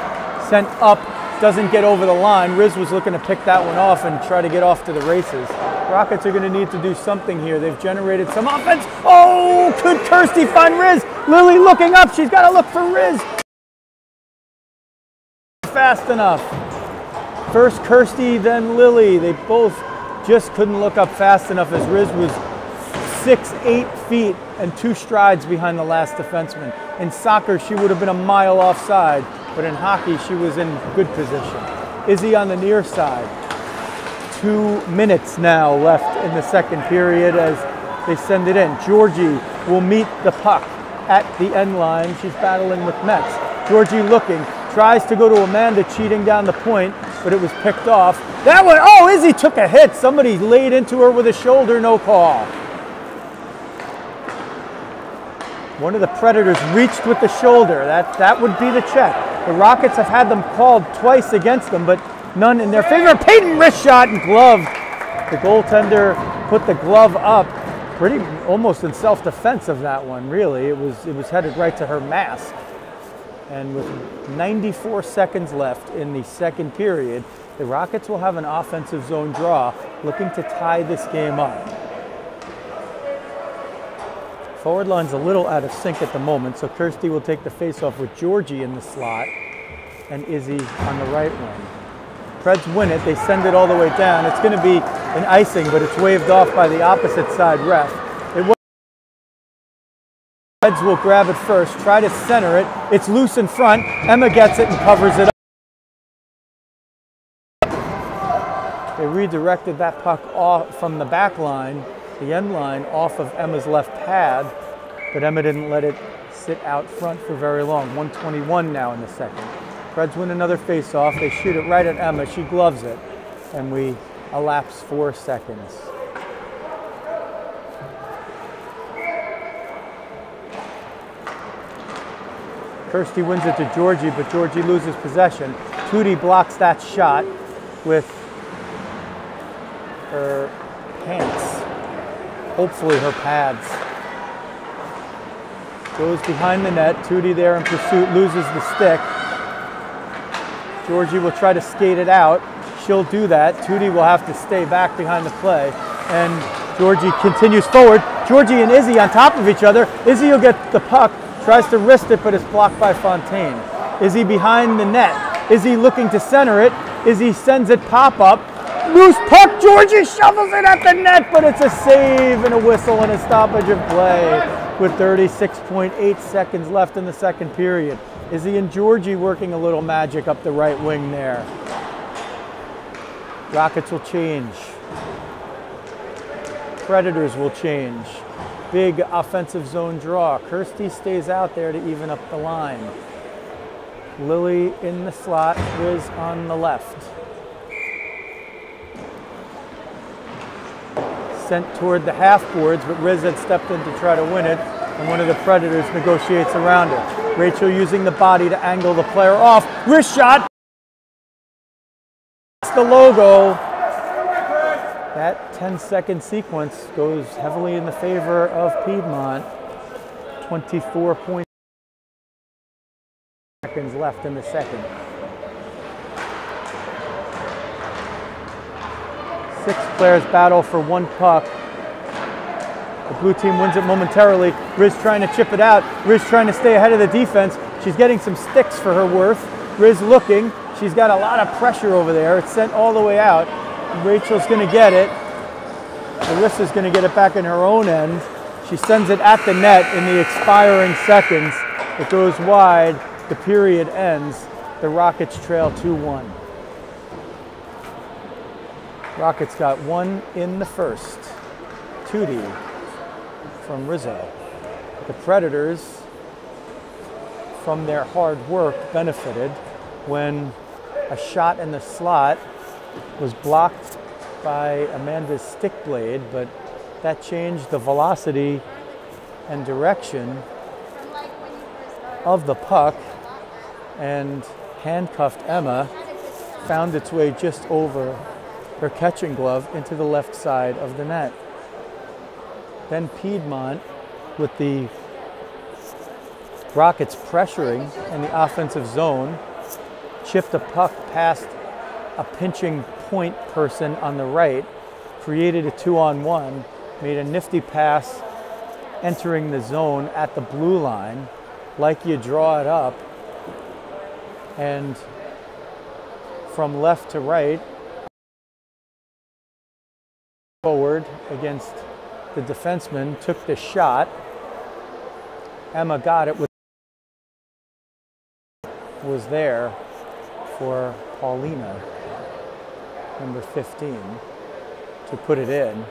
Sent up, doesn't get over the line. Riz was looking to pick that one off and try to get off to the races. Rockets are going to need to do something here. They've generated some offense. Oh, could Kirsty find Riz? Lily looking up. She's got to look for Riz. Fast enough. First Kirsty, then Lily. They both just couldn't look up fast enough as Riz was 6'8" feet and 2 strides behind the last defenseman. In soccer, she would have been a mile offside, but in hockey, she was in good position. Izzy on the near side. 2 minutes now left in the second period as they send it in. Georgie will meet the puck at the end line. She's battling with Metz. Georgie looking, tries to go to Amanda, cheating down the point, but it was picked off. That one, oh, Izzy took a hit. Somebody laid into her with a shoulder, no call. One of the Predators reached with the shoulder. That would be the check. The Rockets have had them called twice against them, but none in their favor. Payton wrist shot and glove. The goaltender put the glove up, pretty almost in self-defense of that one, really. It was headed right to her mask. And with 94 seconds left in the second period, the Rockets will have an offensive zone draw, looking to tie this game up. Forward line's a little out of sync at the moment, so Kirsty will take the faceoff with Georgie in the slot and Izzy on the right wing. Preds win it, they send it all the way down. It's going to be an icing, but it's waved off by the opposite side ref. Preds will grab it first, try to center it. It's loose in front. Emma gets it and covers it up. They redirected that puck off from the back line, the end line, off of Emma's left pad, but Emma didn't let it sit out front for very long. 1:21 now in the second. Preds win another face-off. They shoot it right at Emma. She gloves it, and we elapse 4 seconds. Kirsty wins it to Georgie, but Georgie loses possession. Tootie blocks that shot with her pants, hopefully her pads. Goes behind the net. Tootie there in pursuit, loses the stick. Georgie will try to skate it out. She'll do that. Tootie will have to stay back behind the play. And Georgie continues forward. Georgie and Izzy on top of each other. Izzy will get the puck. Tries to wrist it, but it's blocked by Fontaine. Izzy behind the net. Izzy looking to center it. Izzy sends it pop up. Loose puck. Georgie shovels it at the net, but it's a save and a whistle and a stoppage of play with 36.8 seconds left in the second period. Izzy and Georgie working a little magic up the right wing there. Rockets will change. Predators will change. Big offensive zone draw. Kirsty stays out there to even up the line. Lily in the slot, Riz on the left. Sent toward the half boards, but Riz had stepped in to try to win it, and one of the Predators negotiates around her. Rachel using the body to angle the player off. Wrist shot. That's the logo. That 10-second sequence goes heavily in the favor of Piedmont. 24 seconds left in the second. 6 players battle for 1 puck. The blue team wins it momentarily. Riz trying to chip it out. Riz trying to stay ahead of the defense. She's getting some sticks for her worth. Riz looking. She's got a lot of pressure over there. It's sent all the way out. Rachel's going to get it. Larissa's going to get it back in her own end. She sends it at the net in the expiring seconds. It goes wide. The period ends. The Rockets trail 2-1. Rockets got 1 in the first. Tootie from Rizzo. The Predators, from their hard work, benefited when a shot in the slot was blocked by Amanda's stick blade, but that changed the velocity and direction of the puck, and handcuffed Emma found its way just over her catching glove into the left side of the net. Then Piedmont, with the Rockets pressuring in the offensive zone, chipped a puck past a pinching point person on the right, created a 2-on-1, made a nifty pass entering the zone at the blue line, like you draw it up, and from left to right, forward against the defenseman took the shot. Emma got it, was there for Paulina, number 15, to put it in,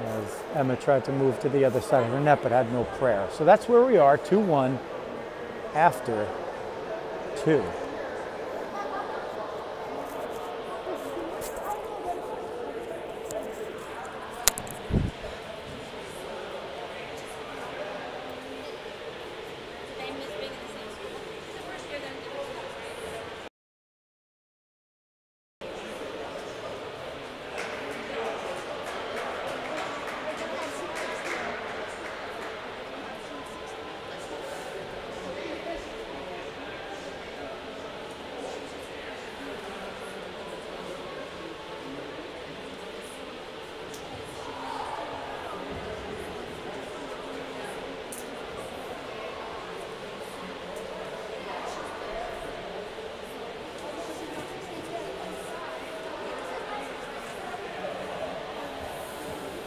as Emma tried to move to the other side of the net but had no prayer. So that's where we are, 2-1 after 2.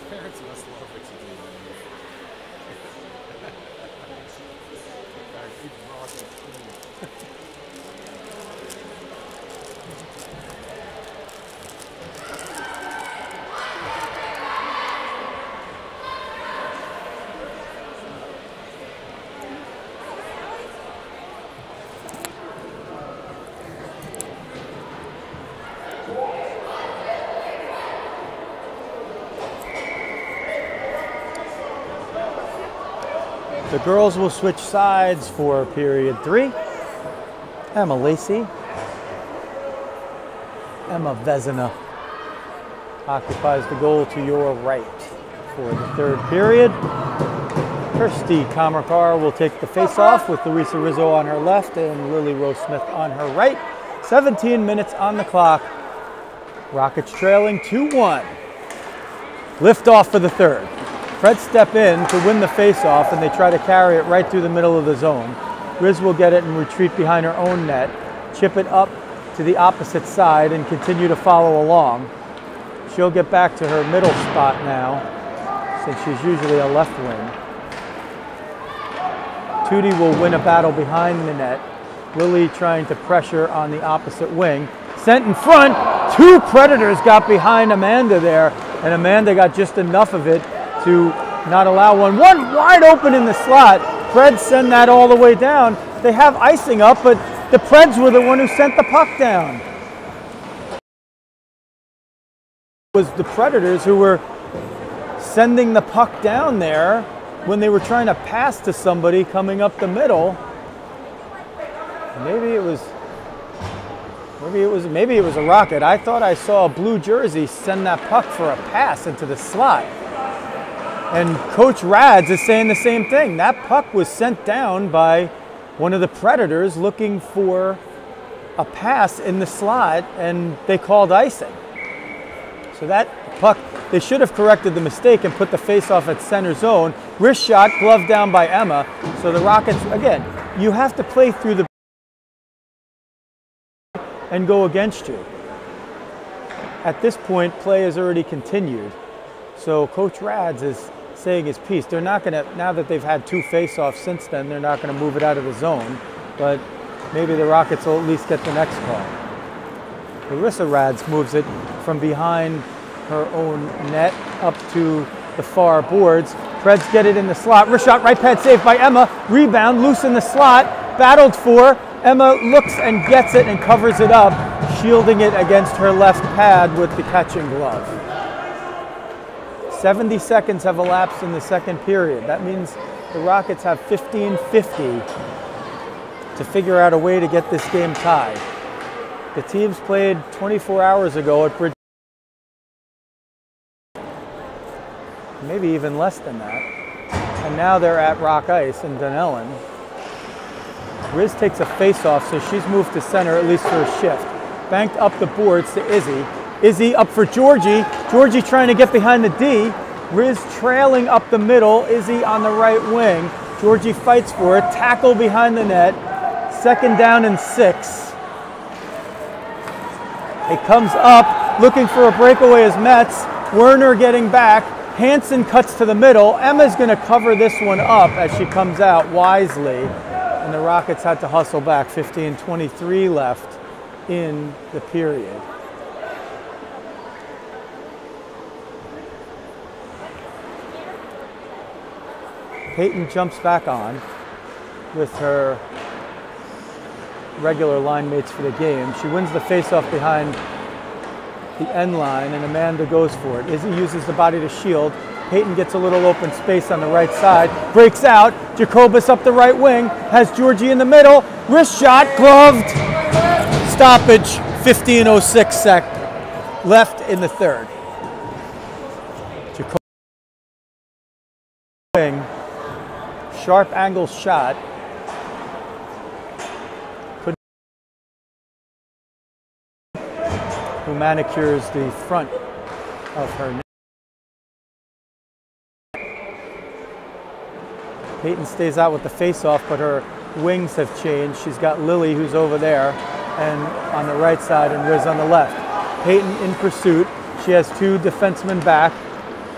Parents must love what you do. Keep rocking clean. The girls will switch sides for period 3. Emma Lacey, Emma Vezina occupies the goal to your right for the 3rd period. Kirsty Kamerkar will take the face-off with Louisa Rizzo on her left and Lily Rose Smith on her right. 17 minutes on the clock. Rockets trailing 2-1. Lift off for the 3rd. Preds step in to win the face-off, and they try to carry it right through the middle of the zone. Riz will get it and retreat behind her own net, chip it up to the opposite side, and continue to follow along. She'll get back to her middle spot now, since she's usually a left wing. Tootie will win a battle behind the net. Lily trying to pressure on the opposite wing. Sent in front. 2 Predators got behind Amanda there, and Amanda got just enough of it to not allow one wide open in the slot. Preds send that all the way down. They have icing up, but the Preds were the one who sent the puck down. It was the Predators who were sending the puck down there when they were trying to pass to somebody coming up the middle. Maybe it was a Rocket. I thought I saw a blue jersey send that puck for a pass into the slot. And Coach Rads is saying the same thing. That puck was sent down by one of the Predators looking for a pass in the slot, and they called icing. So that puck, they should have corrected the mistake and put the face-off at center zone. Wrist shot, glove down by Emma. So the Rockets, again, you have to play through the and go against you. At this point, play has already continued. So Coach Rads is saying his piece. They're not going to, now that they've had 2 face-offs since then, they're not going to move it out of the zone, but maybe the Rockets will at least get the next call. Larissa Rads moves it from behind her own net up to the far boards. Preds get it in the slot. Wrist shot, right pad saved by Emma. Rebound, loose in the slot, battled for. Emma looks and gets it and covers it up, shielding it against her left pad with the catching glove. 70 seconds have elapsed in the 2nd period. That means the Rockets have 15:50 to figure out a way to get this game tied. The teams played 24 hours ago at Bridge, maybe even less than that. And now they're at Rock Ice in Dunellen. Riz takes a face-off, so she's moved to center, at least for a shift. Banked up the boards to Izzy. Izzy up for Georgie. Georgie trying to get behind the D. Riz trailing up the middle. Izzy on the right wing. Georgie fights for it. Tackle behind the net. 2nd down and 6. It comes up, looking for a breakaway as Metz. Werner getting back. Hansen cuts to the middle. Emma's going to cover this one up as she comes out wisely. And the Rockets had to hustle back. 15:23 left in the period. Peyton jumps back on with her regular line mates for the game. She wins the faceoff behind the end line, and Amanda goes for it. Izzy uses the body to shield. Peyton gets a little open space on the right side, breaks out. Jacobus up the right wing, has Georgie in the middle. Wrist shot, gloved. Stoppage, 15:06 left in the third. Jacobus wing, sharp angle shot. Who manicures the front of her neck. Peyton stays out with the face-off, but her wings have changed. She's got Lily, who's over there, and on the right side, and Riz on the left. Peyton in pursuit. She has two defensemen back.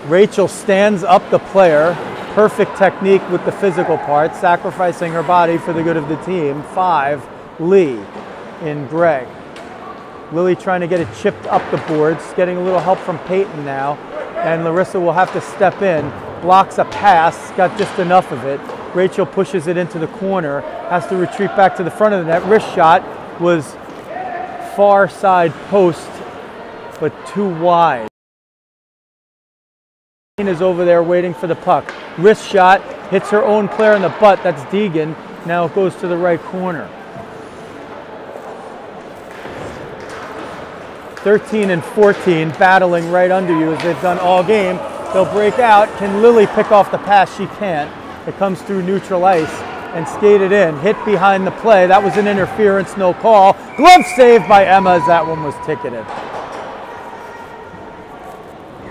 Rachel stands up the player. Perfect technique with the physical part, sacrificing her body for the good of the team. 5, Lee in gray. Lily trying to get it chipped up the boards, getting a little help from Peyton now, and Larissa will have to step in, blocks a pass, got just enough of it. Rachel pushes it into the corner, has to retreat back to the front of the net. Wrist shot was far side post, but too wide. Is over there waiting for the puck. Wrist shot, hits her own player in the butt, that's Deegan. Now it goes to the right corner. 13 and 14 battling right under you as they've done all game. They'll break out. Can Lily pick off the pass? She can't. It comes through neutral ice and skated in. Hit behind the play. That was an interference, no call. Glove save by Emma as that one was ticketed.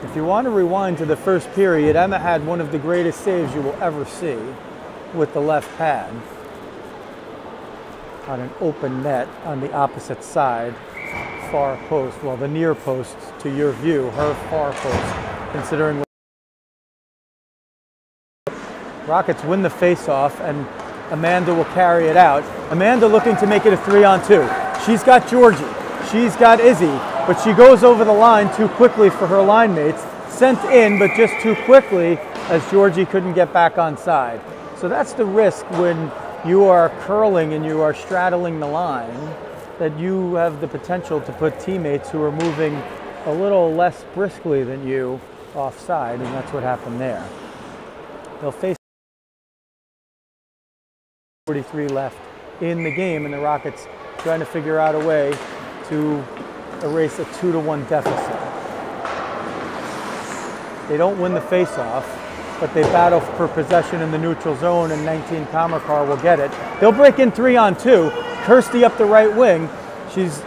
If you want to rewind to the first period, Emma had one of the greatest saves you will ever see with the left pad on an open net on the opposite side. Far post, well, the near post to your view, her far post, considering. Rockets win the face-off, and Amanda will carry it out. Amanda looking to make it a 3-on-2. She's got Georgie, she's got Izzy, but she goes over the line too quickly for her line mates, sent in, but just too quickly as Georgie couldn't get back on side. So that's the risk when you are curling and you are straddling the line, that you have the potential to put teammates who are moving a little less briskly than you offside, and that's what happened there. They'll face 43 left in the game, and the Rockets trying to figure out a way to erase a 2-1 deficit. They don't win the face-off, but they battle for possession in the neutral zone, and 19 Kamarkar will get it. They'll break in 3-on-2. Kirsty up the right wing. She's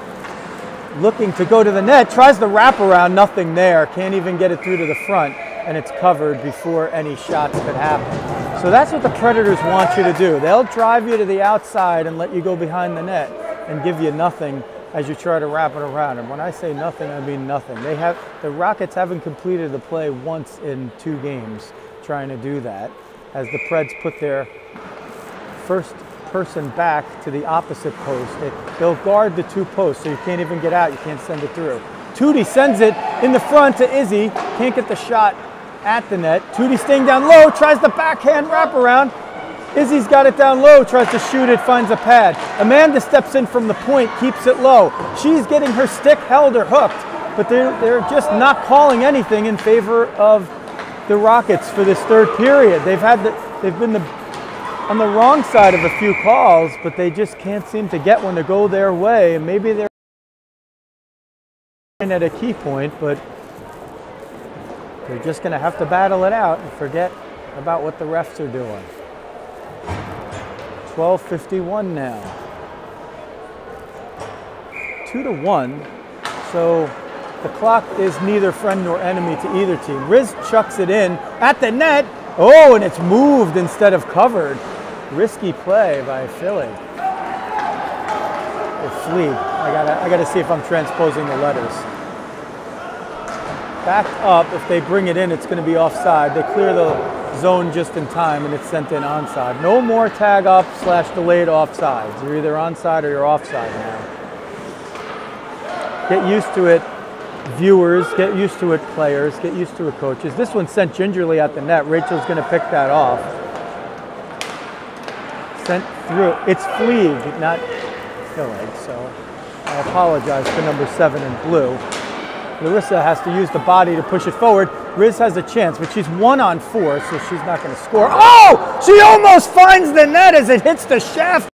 looking to go to the net, tries the wraparound, nothing there. Can't even get it through to the front, and it's covered before any shots could happen. So that's what the Predators want you to do. They'll drive you to the outside and let you go behind the net and give you nothing as you try to wrap it around. And when I say nothing, I mean nothing. The Rockets haven't completed the play once in 2 games trying to do that, as the Preds put their first person back to the opposite post. They'll guard the 2 posts, so you can't even get out, you can't send it through. Tootie sends it in the front to Izzy, can't get the shot at the net. Tootie staying down low, tries the backhand wraparound. Izzy's got it down low, tries to shoot it, finds a pad. Amanda steps in from the point, keeps it low. She's getting her stick held or hooked, but they're just not calling anything in favor of the Rockets for this third period. They've been on the wrong side of a few calls, but they just can't seem to get one to go their way. And maybe they're at a key point, but they're just going to have to battle it out and forget about what the refs are doing. 12:51 now. 2-1. So the clock is neither friend nor enemy to either team. Riz chucks it in at the net. Oh, and it's moved instead of covered. Risky play by Philly. Or Flea. I gotta see if I'm transposing the letters. backed up. If they bring it in, it's going to be offside. They clear the zone just in time, and it's sent in onside. No more tag up / delayed offsides. You're either onside or you're offside now. Get used to it, viewers. Get used to it, players. Get used to it, coaches. This one's sent gingerly at the net. Rachel's going to pick that off. Sent through. It's Fleeg, not Killig, so I apologize for number 7 in blue. Larissa has to use the body to push it forward. Riz has a chance, but she's 1 on 4, so she's not going to score. Oh! She almost finds the net as it hits the shaft.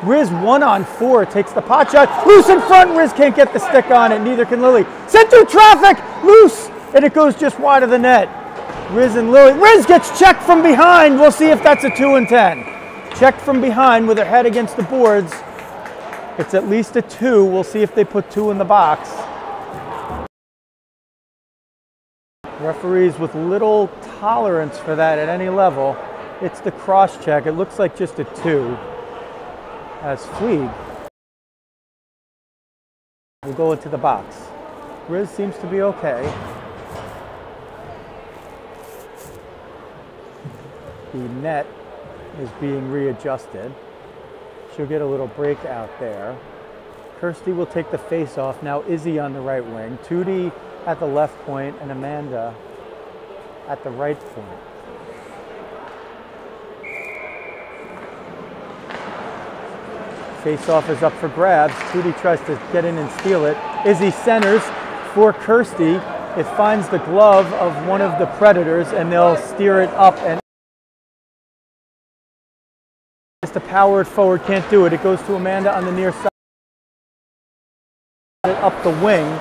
Riz 1 on 4 takes the pot shot. Loose in front. Riz can't get the stick on it. Neither can Lily. Sent through traffic. Loose. And it goes just wide of the net. Riz and Lily. Riz gets checked from behind. We'll see if that's a 2 and 10. Checked from behind with her head against the boards. It's at least a 2. We'll see if they put 2 in the box. Referees with little tolerance for that at any level. It's the cross check. It looks like just a 2. As Fleeg will go into the box. Riz seems to be okay. The net is being readjusted. She'll get a little break out there. Kirsty will take the face off. Now Izzy on the right wing. Tootie at the left point and Amanda at the right point. Face-off is up for grabs. Tootie tries to get in and steal it. Izzy centers for Kirsty. It finds the glove of one of the Predators, and they'll steer it up. And to power it forward, can't do it. It goes to Amanda on the near side. Up the wing.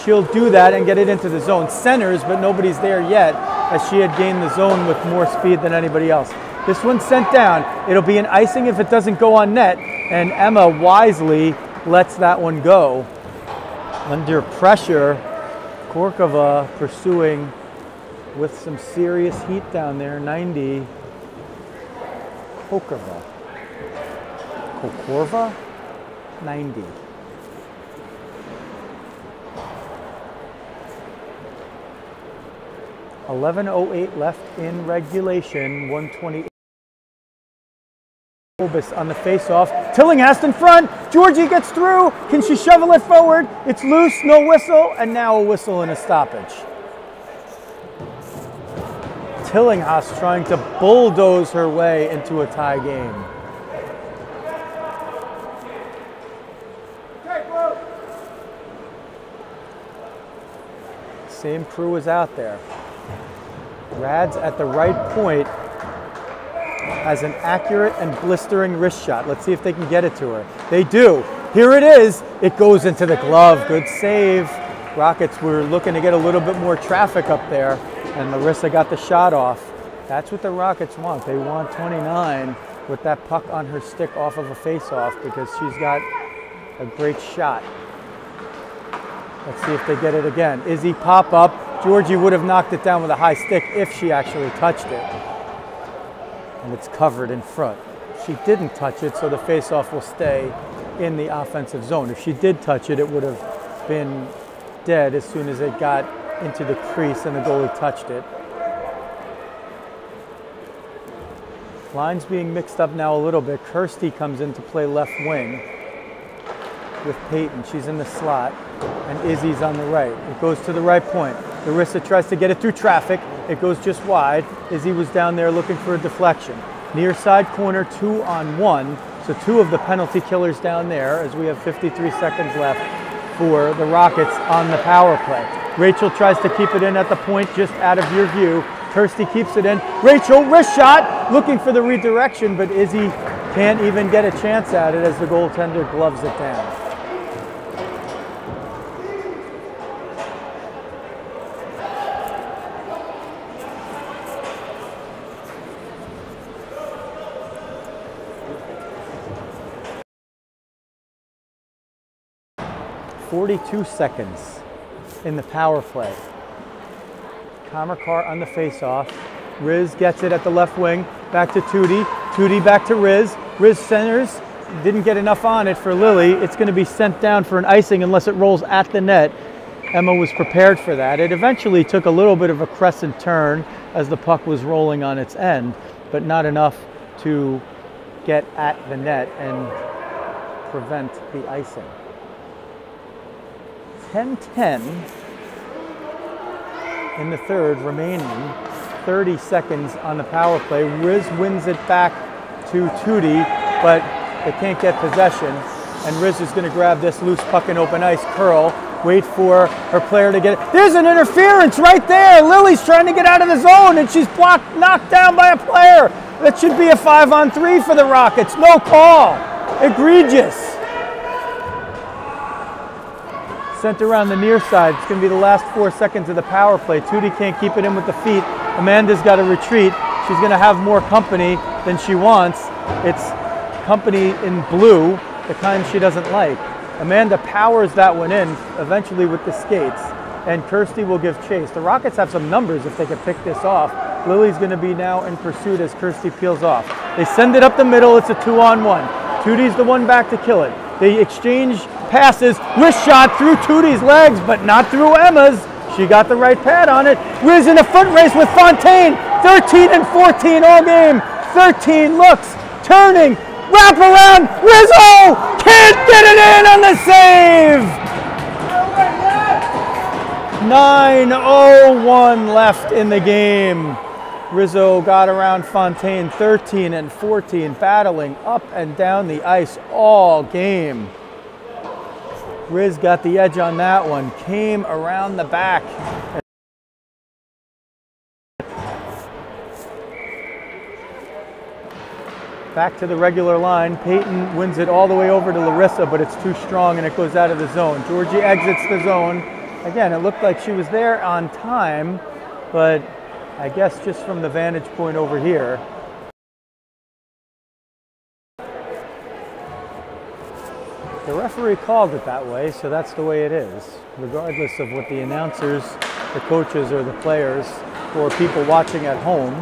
She'll do that and get it into the zone. Centers, but nobody's there yet, as she had gained the zone with more speed than anybody else. This one's sent down. It'll be an icing if it doesn't go on net, and Emma wisely lets that one go. Under pressure, Korkova pursuing with some serious heat down there. 90. Kokorva? 90. .11:08 left in regulation. 128. Obis on the face-off. Tillinghast in front. Georgie gets through. Can she shovel it forward? It's loose. No whistle. And now a whistle and a stoppage. Tillinghast trying to bulldoze her way into a tie game. Same crew is out there. Rads at the right point has an accurate and blistering wrist shot. Let's see if they can get it to her. They do. Here it is. It goes into the glove. Good save. Rockets were looking to get a little bit more traffic up there, and Larissa got the shot off. That's what the Rockets want. They want 29 with that puck on her stick off of a face-off because she's got a great shot. Let's see if they get it again. Izzy pop up. Georgie would have knocked it down with a high stick if she actually touched it. And it's covered in front. She didn't touch it, so the face-off will stay in the offensive zone. If she did touch it, it would have been dead as soon as it got into the crease and the goalie touched it. Lines being mixed up now a little bit. Kirsty comes in to play left wing with Peyton. She's in the slot, and Izzy's on the right. It goes to the right point. Larissa tries to get it through traffic. It goes just wide. Izzy was down there looking for a deflection. Near side corner, 2 on 1. So 2 of the penalty killers down there as we have 53 seconds left for the Rockets on the power play. Rachel tries to keep it in at the point just out of your view. Kirsty keeps it in. Rachel, wrist shot, looking for the redirection, but Izzy can't even get a chance at it as the goaltender gloves it down. .42 seconds in the power play. Kamerkar on the face-off. Riz gets it at the left wing. Back to Tootie. Tootie back to Riz. Riz centers. didn't get enough on it for Lily. It's going to be sent down for an icing unless it rolls at the net. Emma was prepared for that. It eventually took a little bit of a crescent turn as the puck was rolling on its end, but not enough to get at the net and prevent the icing. 10-10 in the third, remaining 30 seconds on the power play. Riz wins it back to Tootie, but they can't get possession. And Riz is going to grab this loose puck in open ice, curl, wait for her player to get it. There's an interference right there. Lily's trying to get out of the zone, and she's knocked down by a player. That should be a 5-on-3 for the Rockets. No call. Egregious. Sent around the near side. It's going to be the last 4 seconds of the power play. Tootie can't keep it in with the feet. Amanda's got to retreat. She's going to have more company than she wants. It's company in blue, the kind she doesn't like. Amanda powers that one in, eventually with the skates, and Kirsty will give chase. The Rockets have some numbers if they can pick this off. Lily's going to be now in pursuit as Kirsty peels off. They send it up the middle. It's a 2-on-1. Tootie's the one back to kill it. They exchange passes. Wrist shot through Tootie's legs, but not through Emma's. She got the right pad on it. Riz in a foot race with Fontaine. 13 and 14 all game. 13 looks, turning, wrap around. Rizzo can't get it in on the save. 9:01 left in the game. Rizzo got around Fontaine. 13 and 14, battling up and down the ice all game. Riz got the edge on that one, came around the back. Back to the regular line. Peyton wins it all the way over to Larissa, but it's too strong and it goes out of the zone. Georgie exits the zone. Again, it looked like she was there on time, but I guess just from the vantage point over here. The referee called it that way, so that's the way it is, regardless of what the announcers, the coaches, or the players, or people watching at home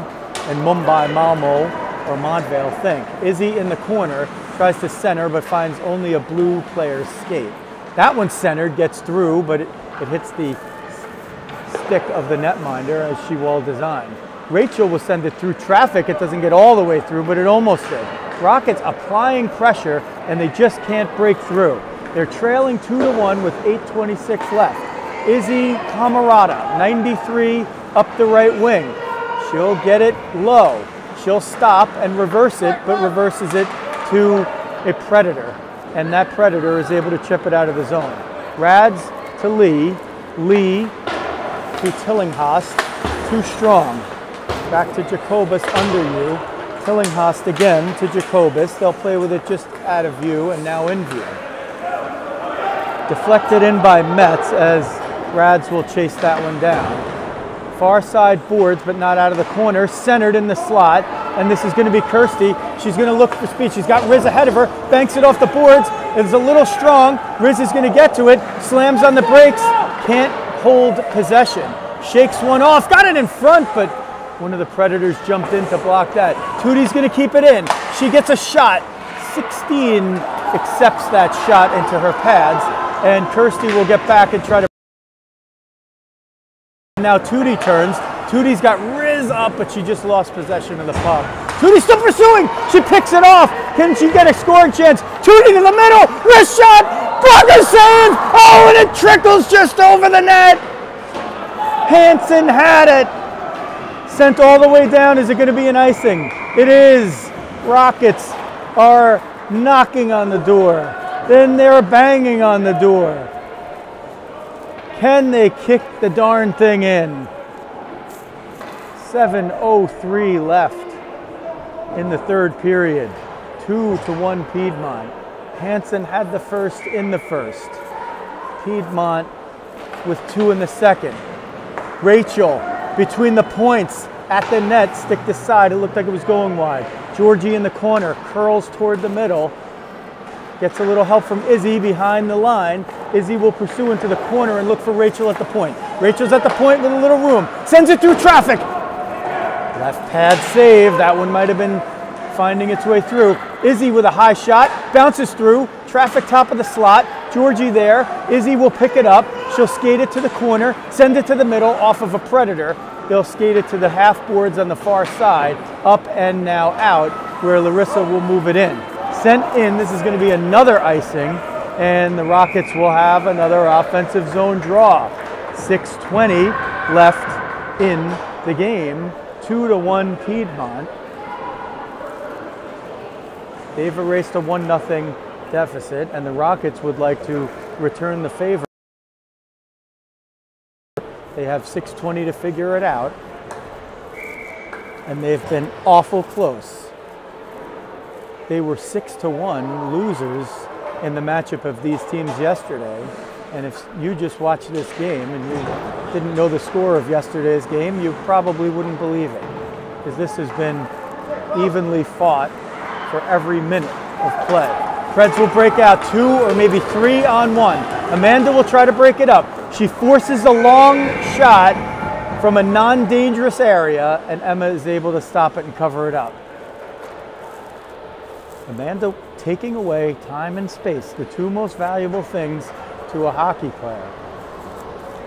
in Mumbai, Malmo, or Montvale think. Izzy in the corner tries to center, but finds only a blue player's skate. That one's centered, gets through, but it hits the stick of the netminder as she well designed. Rachel will send it through traffic. It doesn't get all the way through, but it almost did. Rockets applying pressure, and they just can't break through. They're trailing 2-1 with 8:26 left. Izzy Camarada, 93, up the right wing. She'll get it low. She'll stop and reverse it, but reverses it to a Predator. And that Predator is able to chip it out of the zone. Rads to Lee. Lee to Tillinghast. Too strong. Back to Jacobus under you. Tillinghast again to Jacobus. They'll play with it just out of view and now in view. Deflected in by Metz as Rads will chase that one down. Far side boards, but not out of the corner. Centered in the slot, and this is going to be Kirsty. She's going to look for speed. She's got Riz ahead of her. Banks it off the boards. It's a little strong. Riz is going to get to it. Slams on the brakes. Can't hold possession. Shakes one off. Got it in front, but one of the Predators jumped in to block that. Tootie's going to keep it in. She gets a shot. 16 accepts that shot into her pads, and Kirsty will get back and try to. Now Tootie turns. Tootie's got Riz up, but she just lost possession of the puck. Tootie's still pursuing. She picks it off. Can she get a scoring chance? Tootie to the middle. Wrist shot. Blocker save. Oh, and it trickles just over the net. Hansen had it. Sent all the way down. Is it going to be an icing? It is. Rockets are knocking on the door. Then they're banging on the door. Can they kick the darn thing in? 7:03 left in the third period. 2-1 Piedmont. Hansen had the first in the first. Piedmont with 2 in the second. Rachel between the points at the net, stick to side. It looked like it was going wide. Georgie in the corner, curls toward the middle. Gets a little help from Izzy behind the line. Izzy will pursue into the corner and look for Rachel at the point. Rachel's at the point with a little room. Sends it through traffic. Left pad save. That one might have been finding its way through. Izzy with a high shot. bounces through, traffic top of the slot, Georgie there, Izzy will pick it up, she'll skate it to the corner, send it to the middle off of a Predator, they'll skate it to the half boards on the far side, up and now out, where Larissa will move it in. Sent in, this is going to be another icing, and the Rockets will have another offensive zone draw. 6:20 left in the game, 2-1 Piedmont. They've erased a 1-0 deficit, and the Rockets would like to return the favor. They have 6:20 to figure it out, and they've been awful close. They were 6-1 losers in the matchup of these teams yesterday, and if you just watched this game and you didn't know the score of yesterday's game, you probably wouldn't believe it, because this has been evenly fought for every minute of play. Preds will break out 2 or maybe 3 on 1. Amanda will try to break it up. She forces a long shot from a non-dangerous area, and Emma is able to stop it and cover it up. Amanda taking away time and space, the 2 most valuable things to a hockey player.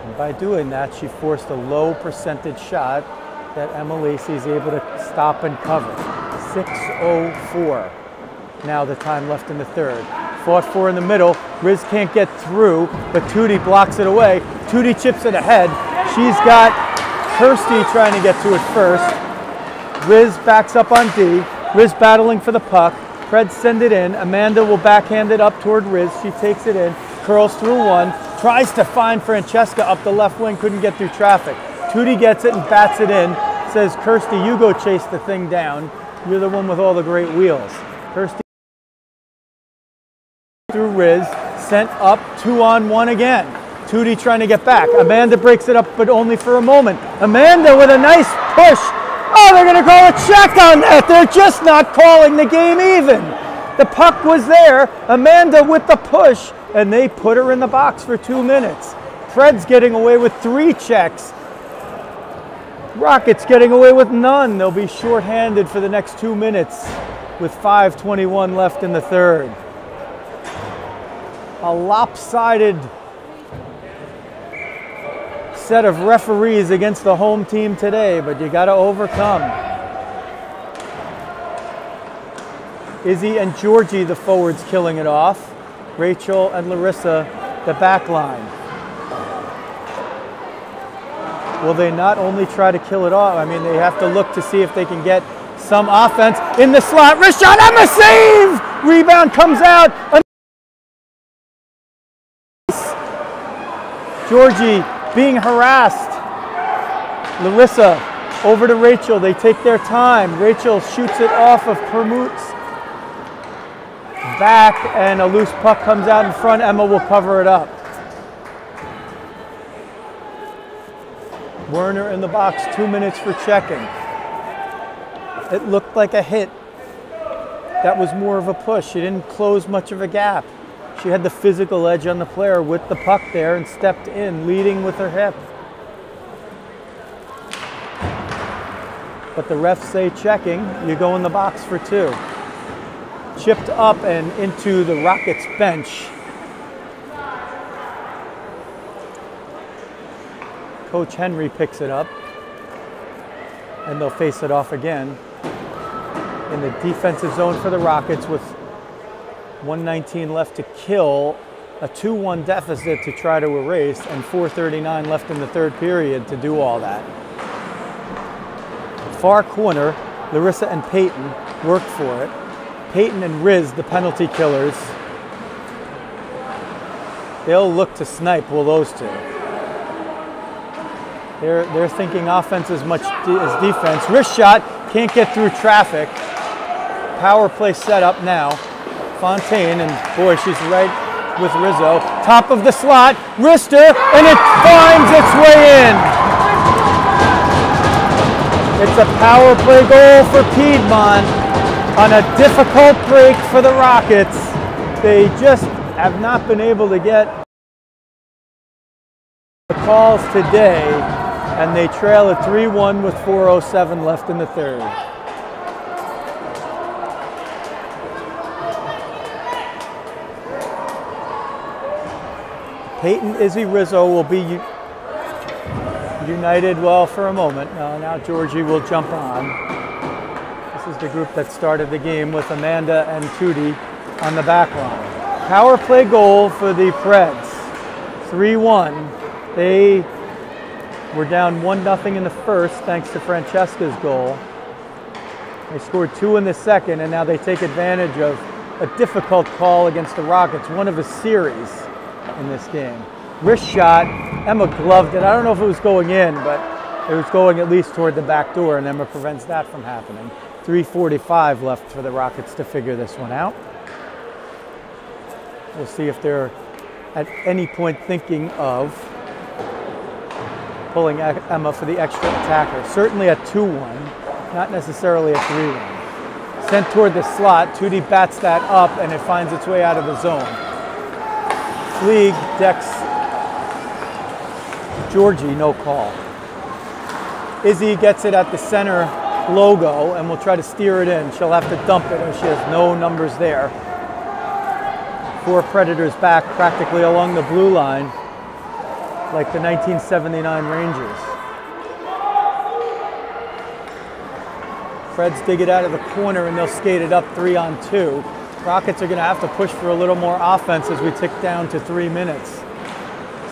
And by doing that, she forced a low percentage shot that Emma Lacey is able to stop and cover. 6:04. Now the time left in the third. Fought for in the middle. Riz can't get through, but Tootie blocks it away. Tootie chips it ahead. She's got Kirsty trying to get to it first. Riz backs up on D. Riz battling for the puck. Preds send it in. Amanda will backhand it up toward Riz. She takes it in, curls through one, tries to find Francesca up the left wing, couldn't get through traffic. Tootie gets it and bats it in. Says, Kirsty, you go chase the thing down. You're the one with all the great wheels. Kirsty through Riz, sent up 2-on-1 again. Tootie trying to get back. Amanda breaks it up, but only for a moment. Amanda with a nice push. Oh, they're going to call a check on that. They're just not calling the game even. The puck was there. Amanda with the push, and they put her in the box for 2 minutes. Preds getting away with 3 checks. Rockets getting away with none. They'll be shorthanded for the next 2 minutes with 5:21 left in the third. A lopsided set of referees against the home team today, but you got to overcome. Izzy and Georgie, the forwards, killing it off. Rachel and Larissa, the back line. Will they not only try to kill it off? I mean, they have to look to see if they can get some offense in the slot. Wrist shot, Emma save! Rebound comes out. Georgie being harassed. Larissa over to Rachel. They take their time. Rachel shoots it off of Permut's back, and a loose puck comes out in front. Emma will cover it up. Werner in the box, 2 minutes for checking. It looked like a hit. That was more of a push. She didn't close much of a gap. She had the physical edge on the player with the puck there and stepped in, leading with her hip. But the refs say checking, you go in the box for 2. Chipped up and into the Rockets bench. Coach Henry picks it up, and they'll face it off again in the defensive zone for the Rockets with 1:19 left to kill, a 2-1 deficit to try to erase, and 4:39 left in the third period to do all that. Far corner, Larissa and Peyton work for it. Peyton and Riz, the penalty killers. They'll look to snipe, will those two. They're thinking offense as much as defense. Wrist shot, can't get through traffic. Power play set up now. Fontaine, and boy, she's right with Rizzo. Top of the slot, wrister, and it finds its way in. It's a power play goal for Piedmont on a difficult break for the Rockets. They just have not been able to get the calls today, and they trail at 3-1 with 4:07 left in the third. Peyton, Izzy, Rizzo will be united, well, for a moment. Now Georgie will jump on. This is the group that started the game with Amanda and Tootie on the back line. Power play goal for the Preds. 3-1. They were down 1-0 in the first thanks to Francesca's goal. They scored 2 in the second, and now they take advantage of a difficult call against the Rockets, one of a series in this game. Wrist shot, Emma gloved it. I don't know if it was going in, but it was going at least toward the back door, and Emma prevents that from happening. 3:45 left for the Rockets to figure this one out. We'll see if they're at any point thinking of pulling Emma for the extra attacker. Certainly a 2-1, not necessarily a 3-1. Sent toward the slot, Tootie bats that up and it finds its way out of the zone. Fleeg decks Georgie, no call. Izzy gets it at the center logo and will try to steer it in. She'll have to dump it as she has no numbers there. 4 Predators back practically along the blue line like the 1979 Rangers. Preds dig it out of the corner and they'll skate it up 3-on-2. Rockets are going to have to push for a little more offense as we tick down to 3 minutes.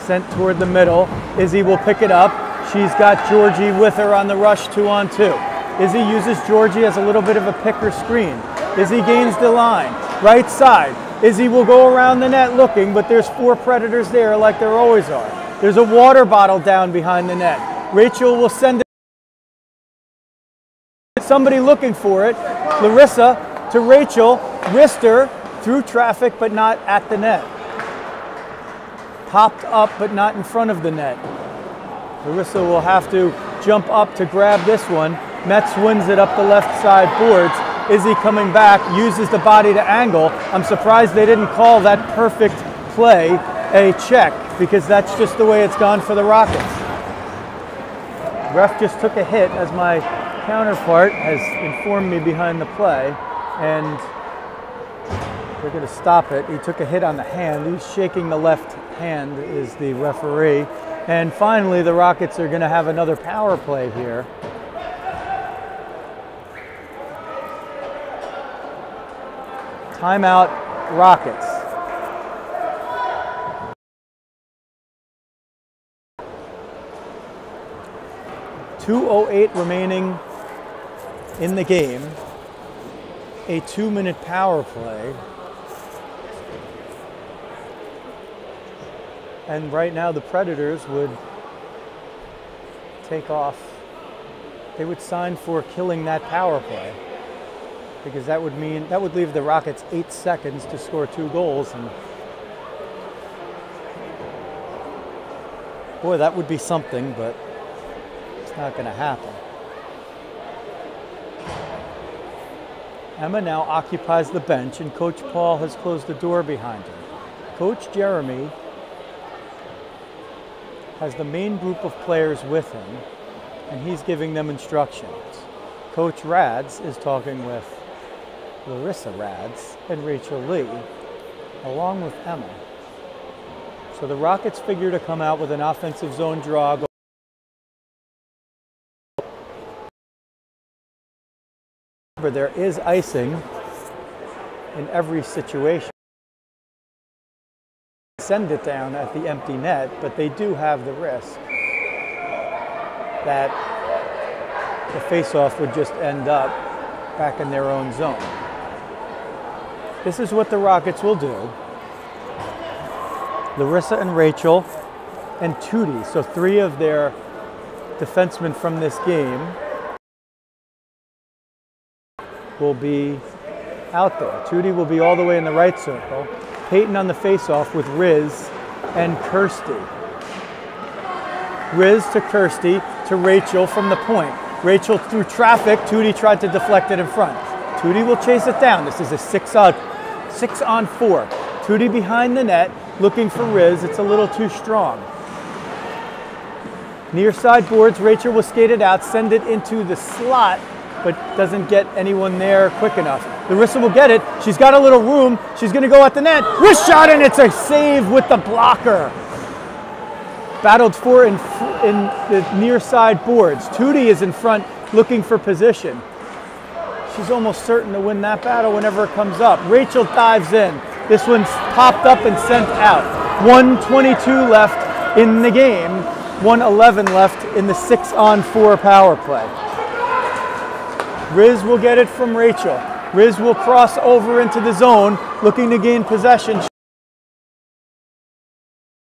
Sent toward the middle. Izzy will pick it up. She's got Georgie with her on the rush 2-on-2. Izzy uses Georgie as a little bit of a picker screen. Izzy gains the line. Right side. Izzy will go around the net looking, but there's 4 Predators there like there always are. There's a water bottle down behind the net. Rachel will send it. Somebody looking for it. Larissa to Rachel. Wrister through traffic, but not at the net. Popped up, but not in front of the net. Larissa will have to jump up to grab this one. Metz wins it up the left side boards. Izzy coming back, uses the body to angle. I'm surprised they didn't call that perfect play a check, because that's just the way it's gone for the Rockets. Ref just took a hit, as my counterpart has informed me behind the play, and they're going to stop it. He took a hit on the hand. He's shaking the left hand, is the referee. And finally, the Rockets are going to have another power play here. Timeout, Rockets. .208 remaining in the game. A 2-minute power play. And right now the Predators would take off. They would sign for killing that power play, because that would mean, that would leave the Rockets 8 seconds to score 2 goals. And boy, that would be something, but it's not going to happen. Emma now occupies the bench, and Coach Paul has closed the door behind her. Coach Jeremy has the main group of players with him, and he's giving them instructions. Coach Rads is talking with Larissa Rads and Rachel Lee, along with Emma. So the Rockets figure to come out with an offensive zone draw. There is icing in every situation. Send it down at the empty net, but they do have the risk that the face-off would just end up back in their own zone. This is what the Rockets will do. Larissa and Rachel and Tootie, so 3 of their defensemen from this game, will be out there. Tootie will be all the way in the right circle. Peyton on the face-off with Riz and Kirsty. Riz to Kirsty to Rachel from the point. Rachel through traffic. Tootie tried to deflect it in front. Tootie will chase it down. This is a 6-on-4. Tootie behind the net looking for Riz. It's a little too strong. Near side boards, Rachel will skate it out, send it into the slot, but doesn't get anyone there quick enough. Larissa will get it. She's got a little room. She's going to go at the net. Wrist shot, and it's a save with the blocker. battled for in the near side boards. Tootie is in front looking for position. She's almost certain to win that battle whenever it comes up. Rachel dives in. This one's popped up and sent out. 1:22 left in the game. 1:11 left in the 6-on-4 power play. Riz will get it from Rachel. Riz will cross over into the zone, looking to gain possession.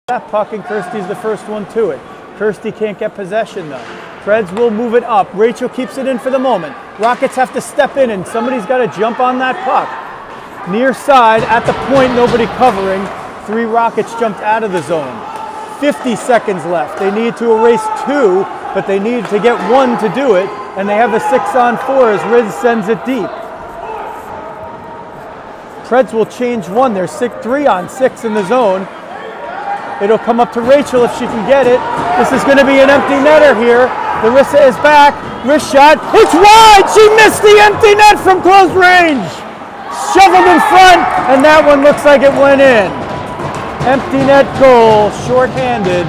That puck, and Kirsty's the first one to it. Kirsty can't get possession though. Preds will move it up. Rachel keeps it in for the moment. Rockets have to step in, and somebody's got to jump on that puck. Near side, at the point, nobody covering. 3 Rockets jumped out of the zone. 50 seconds left. They need to erase 2, but they need to get 1 to do it, and they have a 6-on-4 as Riz sends it deep. Preds will change 1. There's 3-on-6 in the zone. It'll come up to Rachel if she can get it. This is going to be an empty netter here. Larissa is back. Wrist shot. It's wide! She missed the empty net from close range. Shoveled in front, and that one looks like it went in. Empty net goal, shorthanded.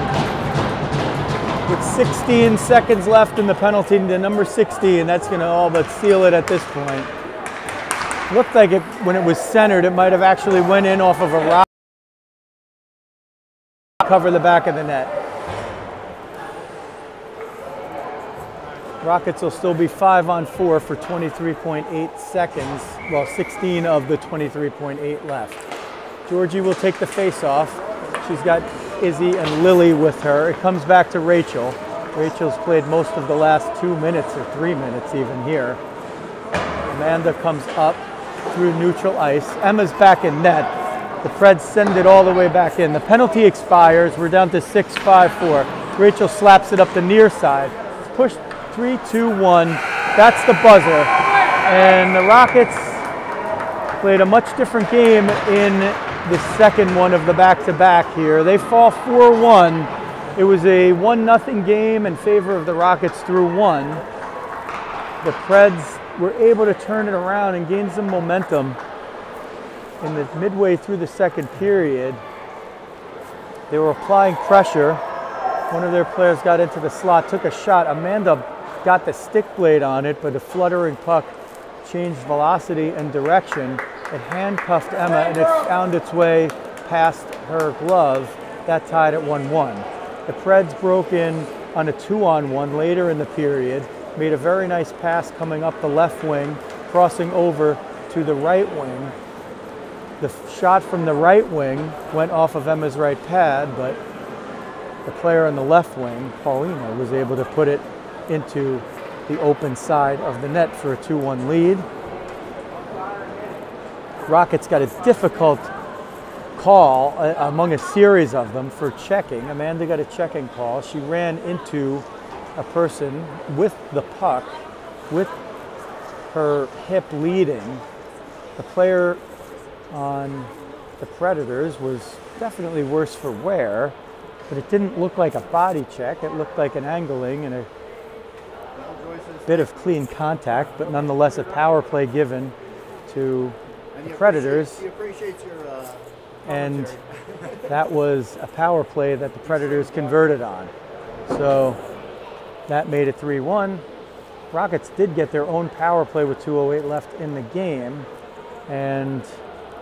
With 16 seconds left in the penalty to number 16. That's going to all but seal it at this point. Looked like it when it was centered, it might have actually went in off of a rock. Cover the back of the net. Rockets will still be 5-on-4 for 23.8 seconds, well, 16 of the 23.8 left. Georgie will take the face-off. She's got Izzy and Lily with her. It comes back to Rachel. Rachel's played most of the last 2 minutes or 3 minutes even here. Amanda comes up through neutral ice. Emma's back in net. The Preds send it all the way back in. The penalty expires. We're down to 6-5-4. Rachel slaps it up the near side. Pushed 3-2-1. That's the buzzer. And the Rockets played a much different game in the second one of the back-to-back here. They fall 4-1. It was a 1-0 game in favor of the Rockets through 1. The Preds were able to turn it around and gain some momentum in the midway through the second period. They were applying pressure. One of their players got into the slot, took a shot. Amanda got the stick blade on it, but a fluttering puck changed velocity and direction. It handcuffed Emma, and it found its way past her glove. That tied at 1-1. The Preds broke in on a 2-on-1 later in the period, made a very nice pass coming up the left wing, crossing over to the right wing. The shot from the right wing went off of Emma's right pad, but the player on the left wing, Paulina, was able to put it into the open side of the net for a 2-1 lead. Rockets got a difficult call among a series of them for checking. Amanda got a checking call. She ran into a person with the puck, with her hip leading. The player on the Predators was definitely worse for wear, but it didn't look like a body check. It looked like an angling and a bit of clean contact, but nonetheless a power play given to the Predators. He appreciates your and that was a power play that the Predators converted on. So that made it 3-1. Rockets did get their own power play with 2:08 left in the game, and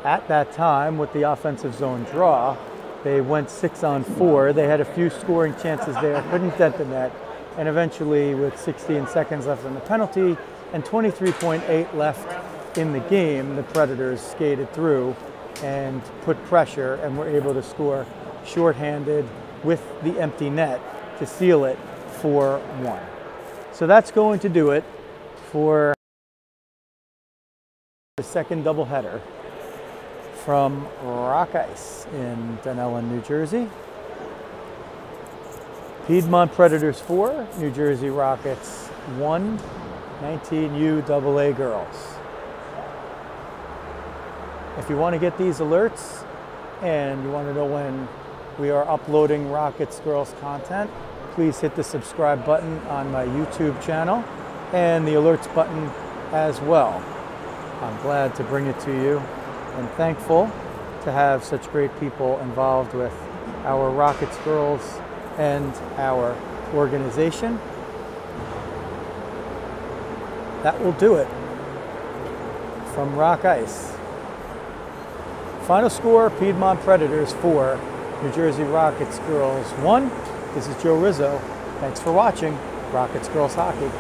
at that time, with the offensive zone draw, they went 6-on-4. They had a few scoring chances there, couldn't dent the net, and eventually with 16 seconds left on the penalty and 23.8 left in the game, the Predators skated through and put pressure and were able to score shorthanded with the empty net to seal it 4-1. So that's going to do it for the second doubleheader from Rock Ice in Dunellen, New Jersey. Piedmont Predators 4, New Jersey Rockets 1, 19U AA girls. If you want to get these alerts and you want to know when we are uploading Rockets girls content, please hit the subscribe button on my YouTube channel and the alerts button as well. I'm glad to bring it to you and thankful to have such great people involved with our Rockets girls and our organization. That will do it from Rock Ice. Final score, Piedmont Predators 4, New Jersey Rockets Girls 1. This is Joe Rizzo. Thanks for watching Rockets Girls Hockey.